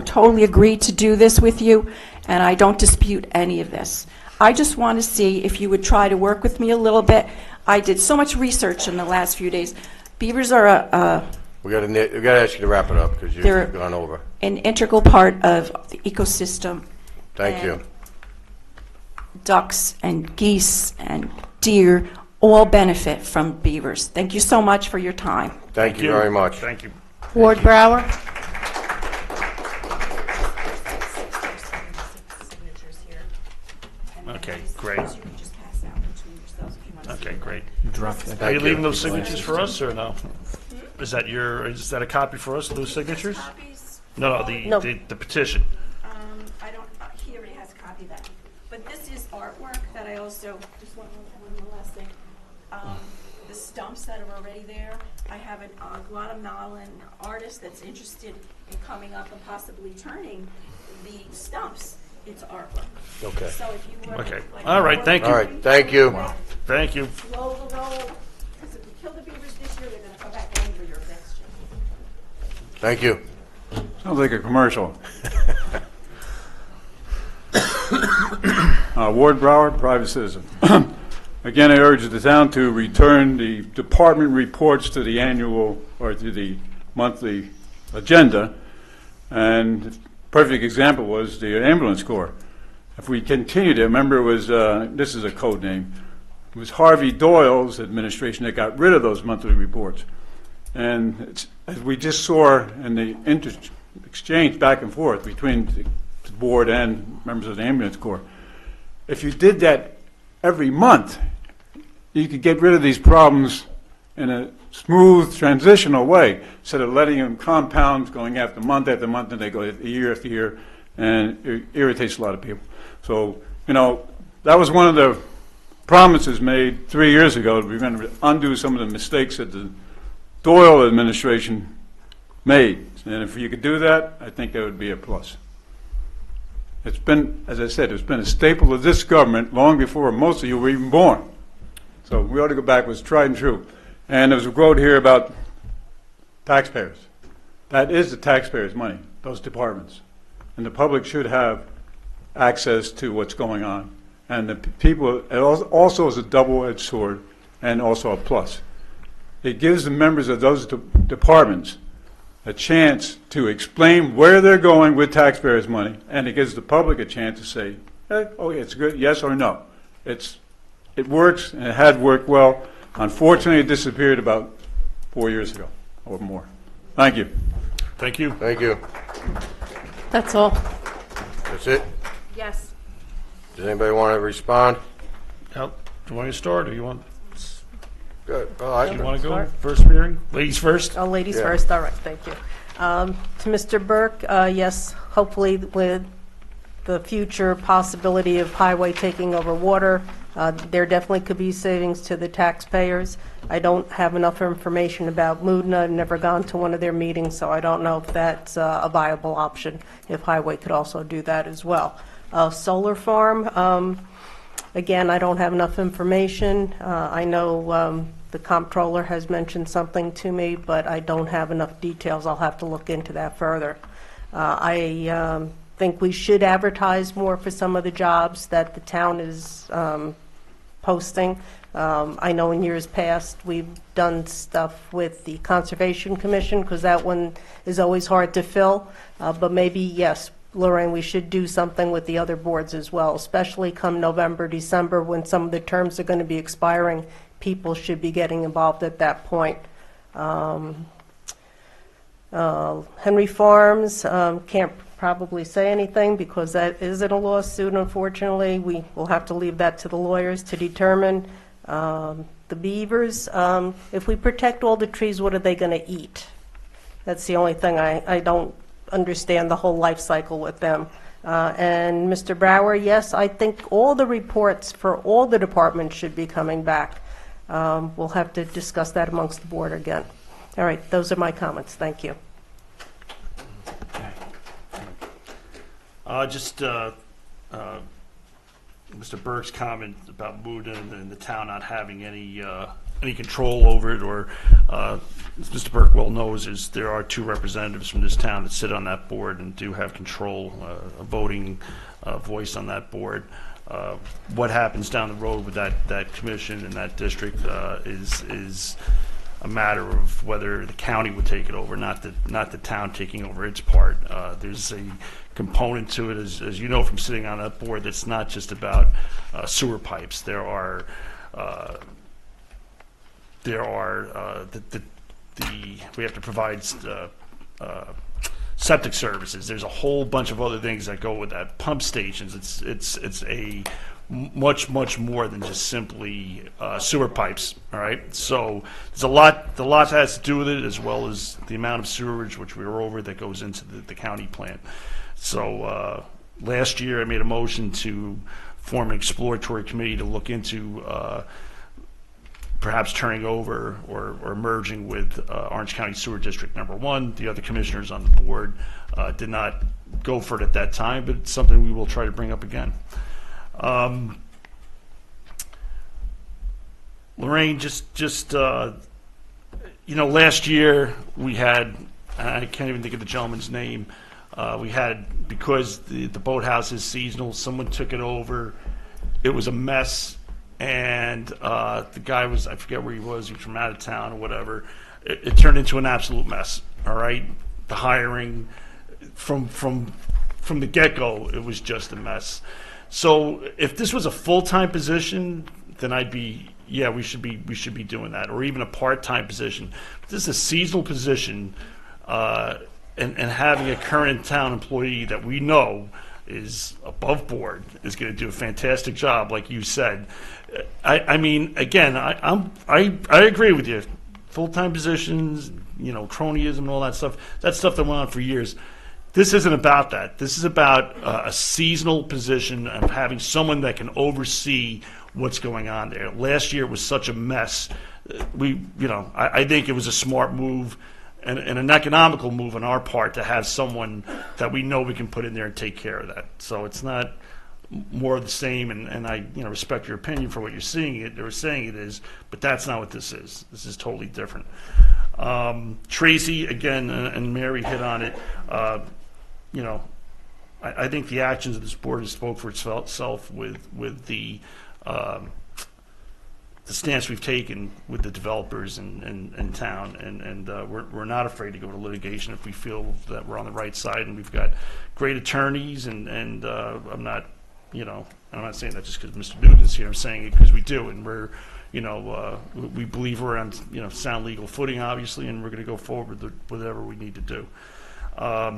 totally agreed to do this with you, and I don't dispute any of this. I just want to see if you would try to work with me a little bit. I did so much research in the last few days. Beavers are We got to ask you to wrap it up because They're- you've gone over. an integral part of the ecosystem. Thank you. And ducks and geese and deer all benefit from beavers. Thank you so much for your time. Thank you very much. Thank you. Ward Brower? Okay, great. Okay, great. Drop Are you leaving those signatures for us or no? Is that a copy for us, those signatures? No, No. the petition. I don't, he already has a copy of that. But this is artwork that I also, just one last thing. The stumps that are already there, I have a Guatemalan artist that's interested in coming up and possibly turning the stumps into artwork. Okay. So if you were. Okay. All right, thank you. All right, thank you. Thank you. Slow the roll, because if we kill the beavers this year, they're gonna come back angrier next year. Thank you. Sounds like a commercial. Ward Brower, private citizen. Again, I urge the town to return the department reports to the annual or to the monthly agenda. And the perfect example was the ambulance corps. If we continued it, remember it was, this is a code name, it was Harvey Doyle's administration that got rid of those monthly reports. And it's, as we just saw in the exchange back and forth between the board and members of the ambulance corps, if you did that every month, you could get rid of these problems in a smooth transitional way instead of letting them compound, going after month, and they go year after year, and it irritates a lot of people. So, that was one of the promises made 3 years ago, that we were going to undo some of the mistakes that the Doyle administration made. And if you could do that, I think that would be a plus. It's been, as I said, it's been a staple of this government long before most of you were even born. So we ought to go back. It was tried and true. And there was a quote here about taxpayers. That is the taxpayers' money, those departments. And the public should have access to what's going on. And the people, it also is a double-edged sword and also a plus. It gives the members of those departments a chance to explain where they're going with taxpayers' money, and it gives the public a chance to say, hey, oh, it's good, yes or no. It works, and it had worked well. Unfortunately, it disappeared about 4 years ago or more. Thank you. Thank you. Thank you. That's all. That's it? Yes. Does anybody want to respond? Yep. Do you want me to start or do you want? Good. You want to go first, Mary? Ladies first? Oh, ladies Yeah. first, all right, thank you. To Mr. Burke, yes, hopefully with the future possibility of highway taking over water, there definitely could be savings to the taxpayers. I don't have enough information about Moodna, I've never gone to one of their meetings, so I don't know if that's a viable option, if highway could also do that as well. Solar farm, again, I don't have enough information. I know the comptroller has mentioned something to me, but I don't have enough details. I'll have to look into that further. I think we should advertise more for some of the jobs that the town is posting. I know in years past, we've done stuff with the Conservation Commission, because that one is always hard to fill. But maybe, yes, Lorraine, we should do something with the other boards as well, especially come November, December, when some of the terms are going to be expiring. People should be getting involved at that point. Henry Farms, can't probably say anything because that is in a lawsuit, unfortunately. We will have to leave that to the lawyers to determine. The beavers, if we protect all the trees, what are they going to eat? That's the only thing I don't understand the whole life cycle with them. And Mr. Brower, yes, I think all the reports for all the departments should be coming back. We'll have to discuss that amongst the board again. All right, those are my comments. Thank you. Mr. Burke's comment about Moodna and the town not having any control over it, or as Mr. Burke well knows, is there are two representatives from this town that sit on that board and do have control, a voting voice on that board. What happens down the road with that commission and that district is a matter of whether the county would take it over, not the town taking over its part. There's a component to it, as you know from sitting on that board, that's not just about sewer pipes. There are we have to provide septic services. There's a whole bunch of other things that go with that. Pump stations. It's a much more than just simply sewer pipes. All right. So there's a lot that has to do with it, as well as the amount of sewerage, which we were over, that goes into the county plant. So last year I made a motion to form an exploratory committee to look into perhaps turning over or merging with Orange County Sewer District Number 1. The other commissioners on the board did not go for it at that time, but it's something we will try to bring up again. Lorraine, last year we had, I can't even think of the gentleman's name, we had, because the boathouse is seasonal, someone took it over. It was a mess, and the guy was, I forget where he was from out of town or whatever. It turned into an absolute mess, all right? The hiring, from the get-go, it was just a mess. So if this was a full-time position, then I'd be, yeah, we should be doing that, or even a part-time position. But this is a seasonal position, and having a current town employee that we know is above board, is going to do a fantastic job, like you said. I mean, again, I agree with you. Full-time positions, cronyism and all that stuff. That's stuff that went on for years. This isn't about that. This is about a seasonal position of having someone that can oversee what's going on there. Last year was such a mess. I think it was a smart move and an economical move on our part to have someone that we know we can put in there and take care of that. So it's not more of the same, and I respect your opinion for what you're seeing it or saying it is, but that's not what this is. This is totally different. Tracy, again, and Mary hit on it. I think the actions of this board has spoke for itself with the stance we've taken with the developers in town, and we're not afraid to go to litigation if we feel that we're on the right side, and we've got great attorneys, and I'm not saying that just because Mr. Newton's here. I'm saying it because we do, and we're we believe we're on sound legal footing, obviously, and we're going to go forward with whatever we need to do.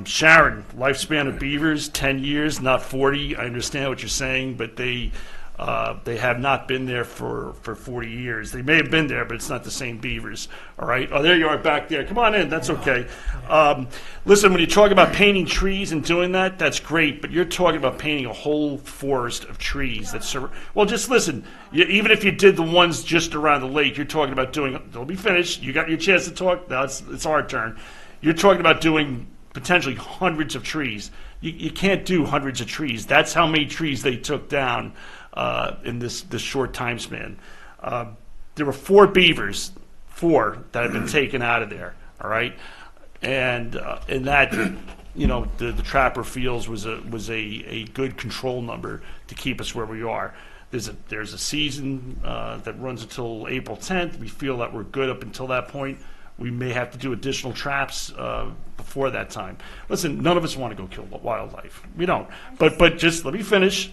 Sharon, lifespan of beavers, 10 years, not 40. I understand what you're saying, but they They have not been there for 40 years. They may have been there, but it's not the same beavers, all right? Oh, there you are back there. Come on in. That's okay. Listen, when you talk about painting trees and doing that, that's great, but you're talking about painting a whole forest of trees. Well, just listen. Even if you did the ones just around the lake, you're talking about doing, don't be finished. You got your chance to talk. Now it's our turn. You're talking about doing potentially hundreds of trees. You can't do hundreds of trees. That's how many trees they took down in this short time span. There were 4 beavers, 4 that have been taken out of there. All right, and in that, the trapper feels was a good control number to keep us where we are. There's a season that runs until April 10th. We feel that we're good up until that point. We may have to do additional traps before that time. Listen, none of us want to go kill wildlife. We don't. But just let me finish.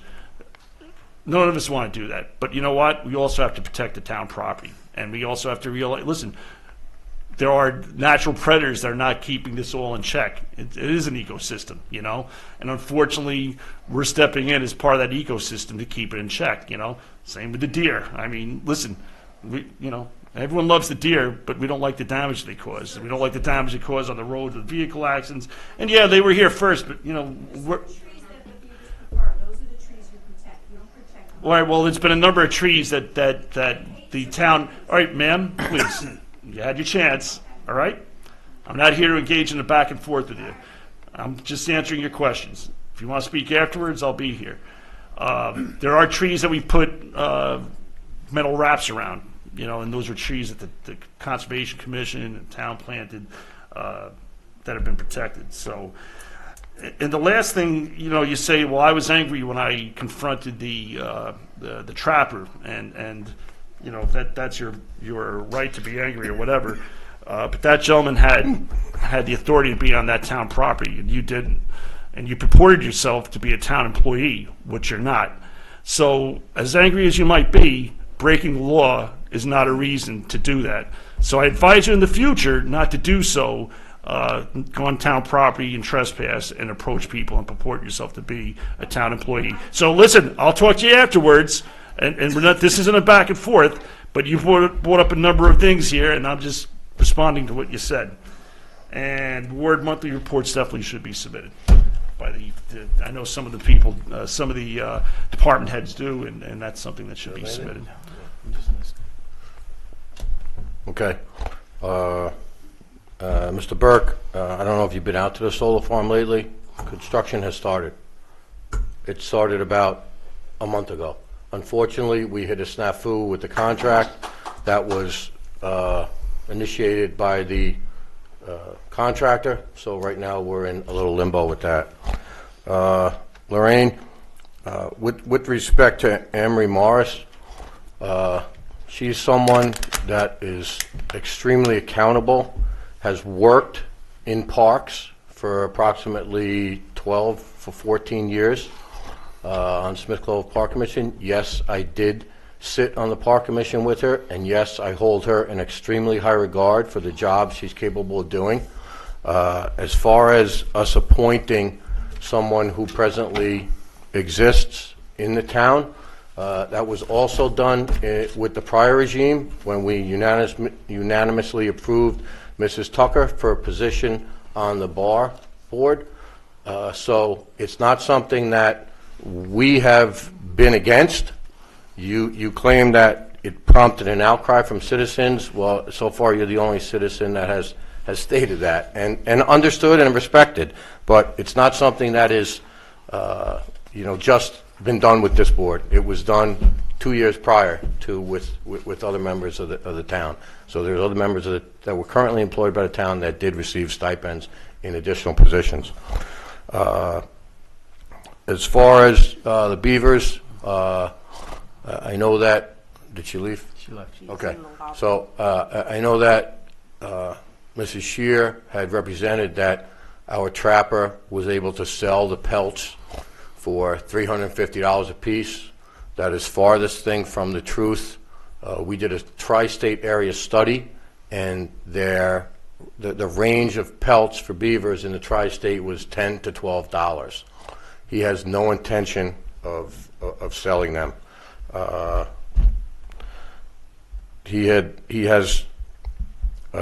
None of us want to do that. But you know what? We also have to protect the town property. And we also have to realize, listen, there are natural predators that are not keeping this all in check. It is an ecosystem, And unfortunately, we're stepping in as part of that ecosystem to keep it in check, Same with the deer. I mean, listen, everyone loves the deer, but we don't like the damage they cause. We don't like the damage they cause on the road with vehicle accidents. And yeah, they were here first, but all right, well, there's been a number of trees that the town. All right, ma'am, please. You had your chance, all right? I'm not here to engage in a back and forth with you. I'm just answering your questions. If you want to speak afterwards, I'll be here. There are trees that we put metal wraps around, and those are trees that the Conservation Commission and the town planted that have been protected. So, and the last thing, you say, well, I was angry when I confronted the trapper, and that's your right to be angry or whatever. But that gentleman had the authority to be on that town property, and you didn't. And you purported yourself to be a town employee, which you're not. So as angry as you might be, breaking the law is not a reason to do that. So I advise you in the future not to do so, go on town property and trespass and approach people and purport yourself to be a town employee. So listen, I'll talk to you afterwards. And we're not. This isn't a back and forth, but you brought up a number of things here, and I'm just responding to what you said. And ward monthly reports definitely should be submitted by I know some of the people, some of the department heads do, and that's something that should be submitted. Okay. Mr. Burke, I don't know if you've been out to the solar farm lately. Construction has started. It started about a month ago. Unfortunately, we hit a snafu with the contract that was initiated by the contractor, so right now we're in a little limbo with that. Lorraine, with respect to Emery Morris, she's someone that is extremely accountable, has worked in parks for approximately 14 years. On Smith Clove Park Commission. Yes, I did sit on the Park Commission with her, and yes, I hold her in extremely high regard for the job she's capable of doing. As far as us appointing someone who presently exists in the town, that was also done with the prior regime when we unanimously approved Mrs. Tucker for a position on the bar board. So it's not something that we have been against. You claim that it prompted an outcry from citizens. Well, so far you're the only citizen that has stated that and understood and respected. But it's not something that is, just been done with this board. It was done 2 years prior to with other members of the town. So there's other members that were currently employed by the town that did receive stipends in additional positions. As far as the beavers, I know that. Did she leave? She left. Okay. So I know that Mrs. Shear had represented that our trapper was able to sell the pelts for $350 a piece. That is farthest thing from the truth. We did a tri-state area study, and the range of pelts for beavers in the tri-state was $10 to $12. He has no intention of selling them. He has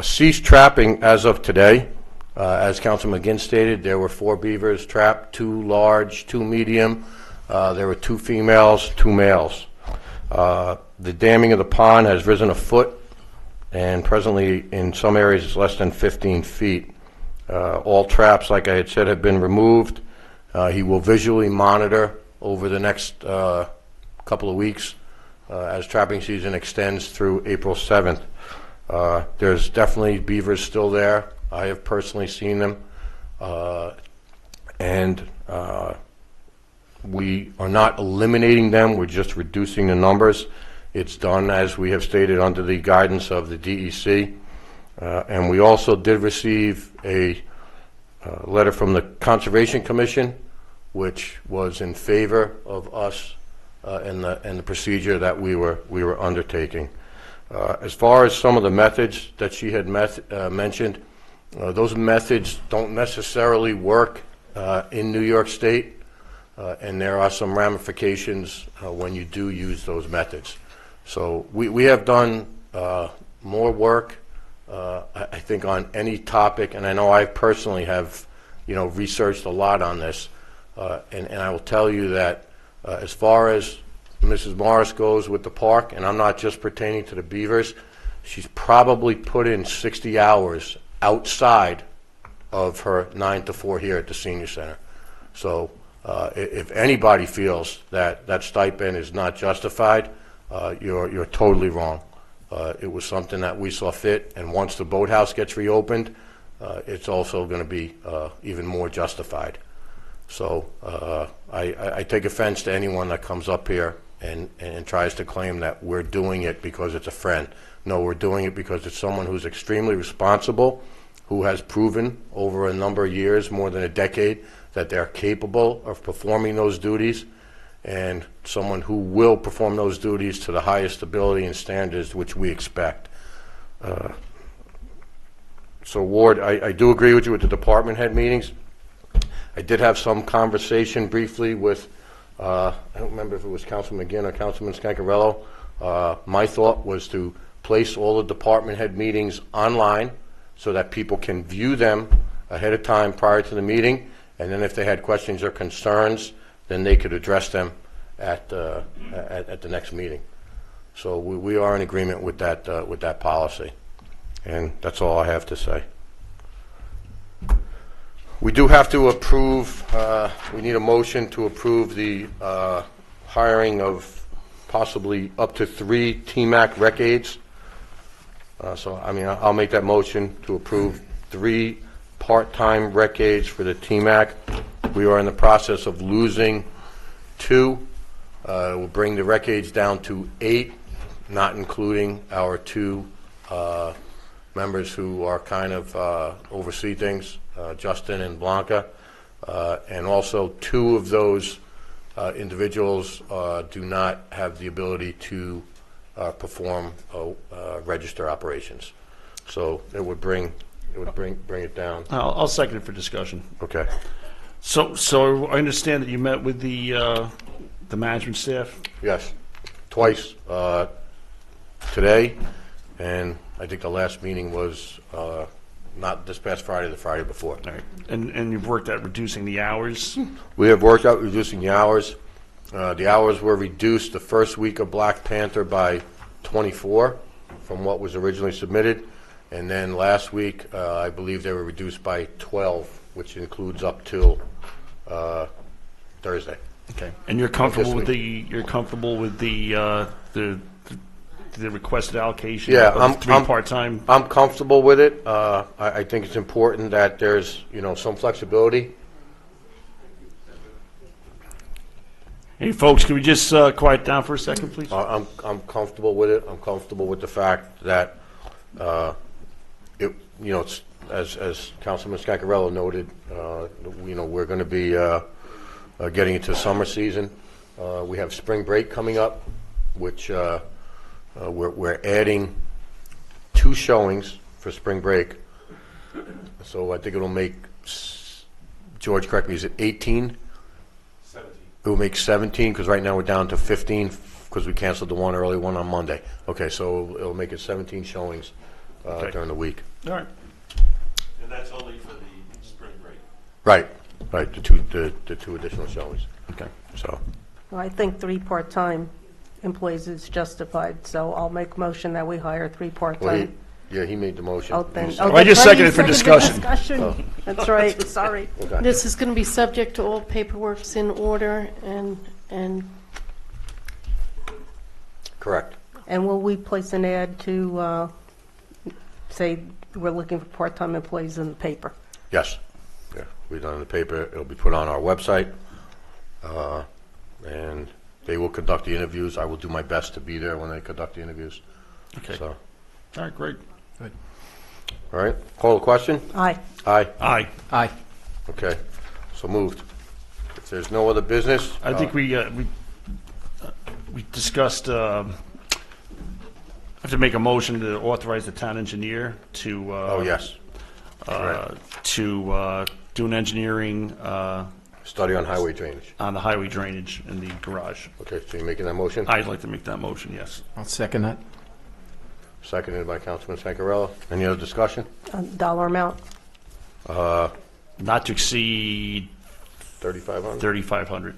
ceased trapping as of today. As Councilman McGinn stated, there were 4 beavers trapped, 2 large, 2 medium. There were 2 females, 2 males. The damming of the pond has risen a foot, and presently in some areas it's less than 15 feet. All traps, like I had said, have been removed. He will visually monitor over the next couple of weeks as trapping season extends through April 7th. There's definitely beavers still there. I have personally seen them. And we are not eliminating them, we're just reducing the numbers. It's done, as we have stated, under the guidance of the DEC. And we also did receive a letter from the Conservation Commission, which was in favor of us and the procedure that we were undertaking. As far as some of the methods that she had mentioned, those methods don't necessarily work in New York State, and there are some ramifications when you do use those methods. So we have done more work, I think, on any topic, and I know I personally have, researched a lot on this, and I will tell you that as far as Mrs. Morris goes with the park, and I'm not just pertaining to the beavers, she's probably put in 60 hours outside of her 9 to 4 here at the senior center. So if anybody feels that that stipend is not justified, you're totally wrong. It was something that we saw fit, and once the boathouse gets reopened, it's also going to be even more justified. So I take offense to anyone that comes up here and tries to claim that we're doing it because it's a friend. No, we're doing it because it's someone who's extremely responsible, who has proven over a number of years, more than a decade, that they're capable of performing those duties, and someone who will perform those duties to the highest ability and standards which we expect. So Ward, I do agree with you with the department head meetings. I did have some conversation briefly with, I don't remember if it was Councilman McGinn or Councilman Scancarello. My thought was to place all the department head meetings online so that people can view them ahead of time prior to the meeting, and then if they had questions or concerns, then they could address them at the next meeting. So we are in agreement with that policy, and that's all I have to say. We do have to approve, we need a motion to approve the hiring of possibly up to 3 TMAC rec aides. So, I mean, I'll make that motion to approve 3 part-time rec aides for the TMAC. We are in the process of losing 2. We'll bring the rec aides down to 8, not including our 2 members who are kind of oversee things, Justin and Blanca. And also 2 of those individuals do not have the ability to perform register operations. So it would bring it down. I'll second it for discussion. Okay. So I understand that you met with the management staff? Yes, twice today, and I think the last meeting was not this past Friday, the Friday before. All right. And you've worked at reducing the hours? We have worked out reducing the hours. The hours were reduced the first week of Black Panther by 24 from what was originally submitted, and then last week I believe they were reduced by 12, which includes up till Thursday. Okay. And you're comfortable with the requested allocation? Yeah, of 3 part-time. I'm comfortable with it. I think it's important that there's some flexibility. Hey, folks, can we just quiet down for a second, please? I'm comfortable with it. I'm comfortable with the fact that it's as Councilman Scancarello noted. We're going to be getting into summer season. We have spring break coming up, which we're adding 2 showings for spring break. So I think it'll make, George, correct me, is it 18? 17. It will make 17, because right now we're down to 15 because we canceled the one early one on Monday. Okay, so it'll make it 17 showings Okay. during the week. All right. And that's only for the spring break. Right, the two additional showings. Okay. So, Well, I think 3 part-time employees is justified, so I'll make a motion that we hire 3 well, part-time. he made the motion. Oh, then, You oh, seconded. I just that's right, you seconded for seconded discussion. Oh. That's right, sorry. Okay. This is going to be subject to all paperwork's in order, and Correct. And will we place an ad to say we're looking for part-time employees in the paper? Yes. Yeah, we've done it in the paper. It'll be put on our website. And they will conduct the interviews. I will do my best to be there when they conduct the interviews. Okay. So, All right, great. all right. Call the question? Aye. Aye. Aye. Aye. Okay. So moved. If there's no other business? I think we discussed, I have to make a motion to authorize the town engineer to, Oh, yes. to do an engineering Study on highway drainage. on the highway drainage in the garage. Okay, so you're making that motion? I'd like to make that motion, yes. I'll second that. Seconded by Councilman Sankarello. Any other discussion? Dollar amount? Not to exceed 3,500? 3,500.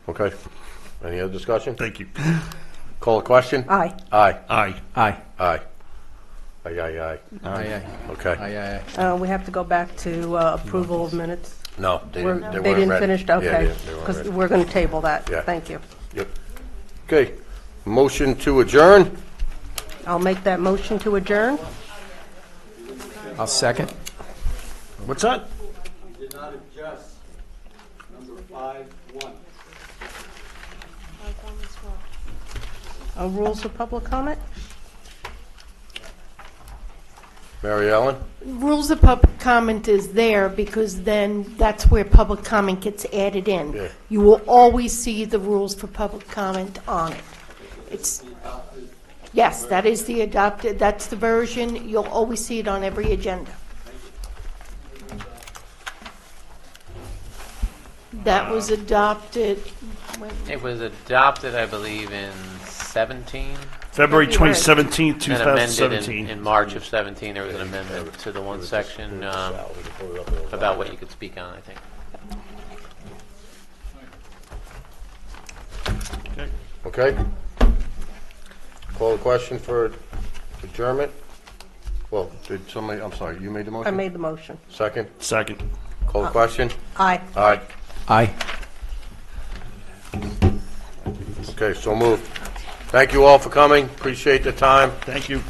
Okay. Any other discussion? Thank you. Call the question? Aye. Aye. Aye. Aye. Aye. Aye, aye, aye. Aye, aye. Okay. Aye, aye, aye. We have to go back to approval of minutes. No, they We're- didn't, They weren't didn't ready. finish, Yeah, okay. they weren't Because ready. we're going to table that. Yeah. Thank you. Yep. Okay. Motion to adjourn? I'll make that motion to adjourn. I'll second. What's that? Did not adjust number 5.1. Rules of public comment? Mary Ellen? rules of public comment is there because then that's where public comment gets added in. Yeah. You will always see the rules for public comment on it. It's, yes, that is the adopted, that's the version. You'll always see it on every agenda. That was adopted, It was adopted, I believe, in 17, February 2017, and amended 2017. in March of 17. There was an amendment to the one section about what you could speak on, I think. Okay. Call the question for adjournment? Well, did somebody, I'm sorry, you made the motion? I made the motion. Second? Second. Call the question? Aye. Aye. Aye. Okay, so moved. Thank you all for coming. Appreciate the time. Thank you.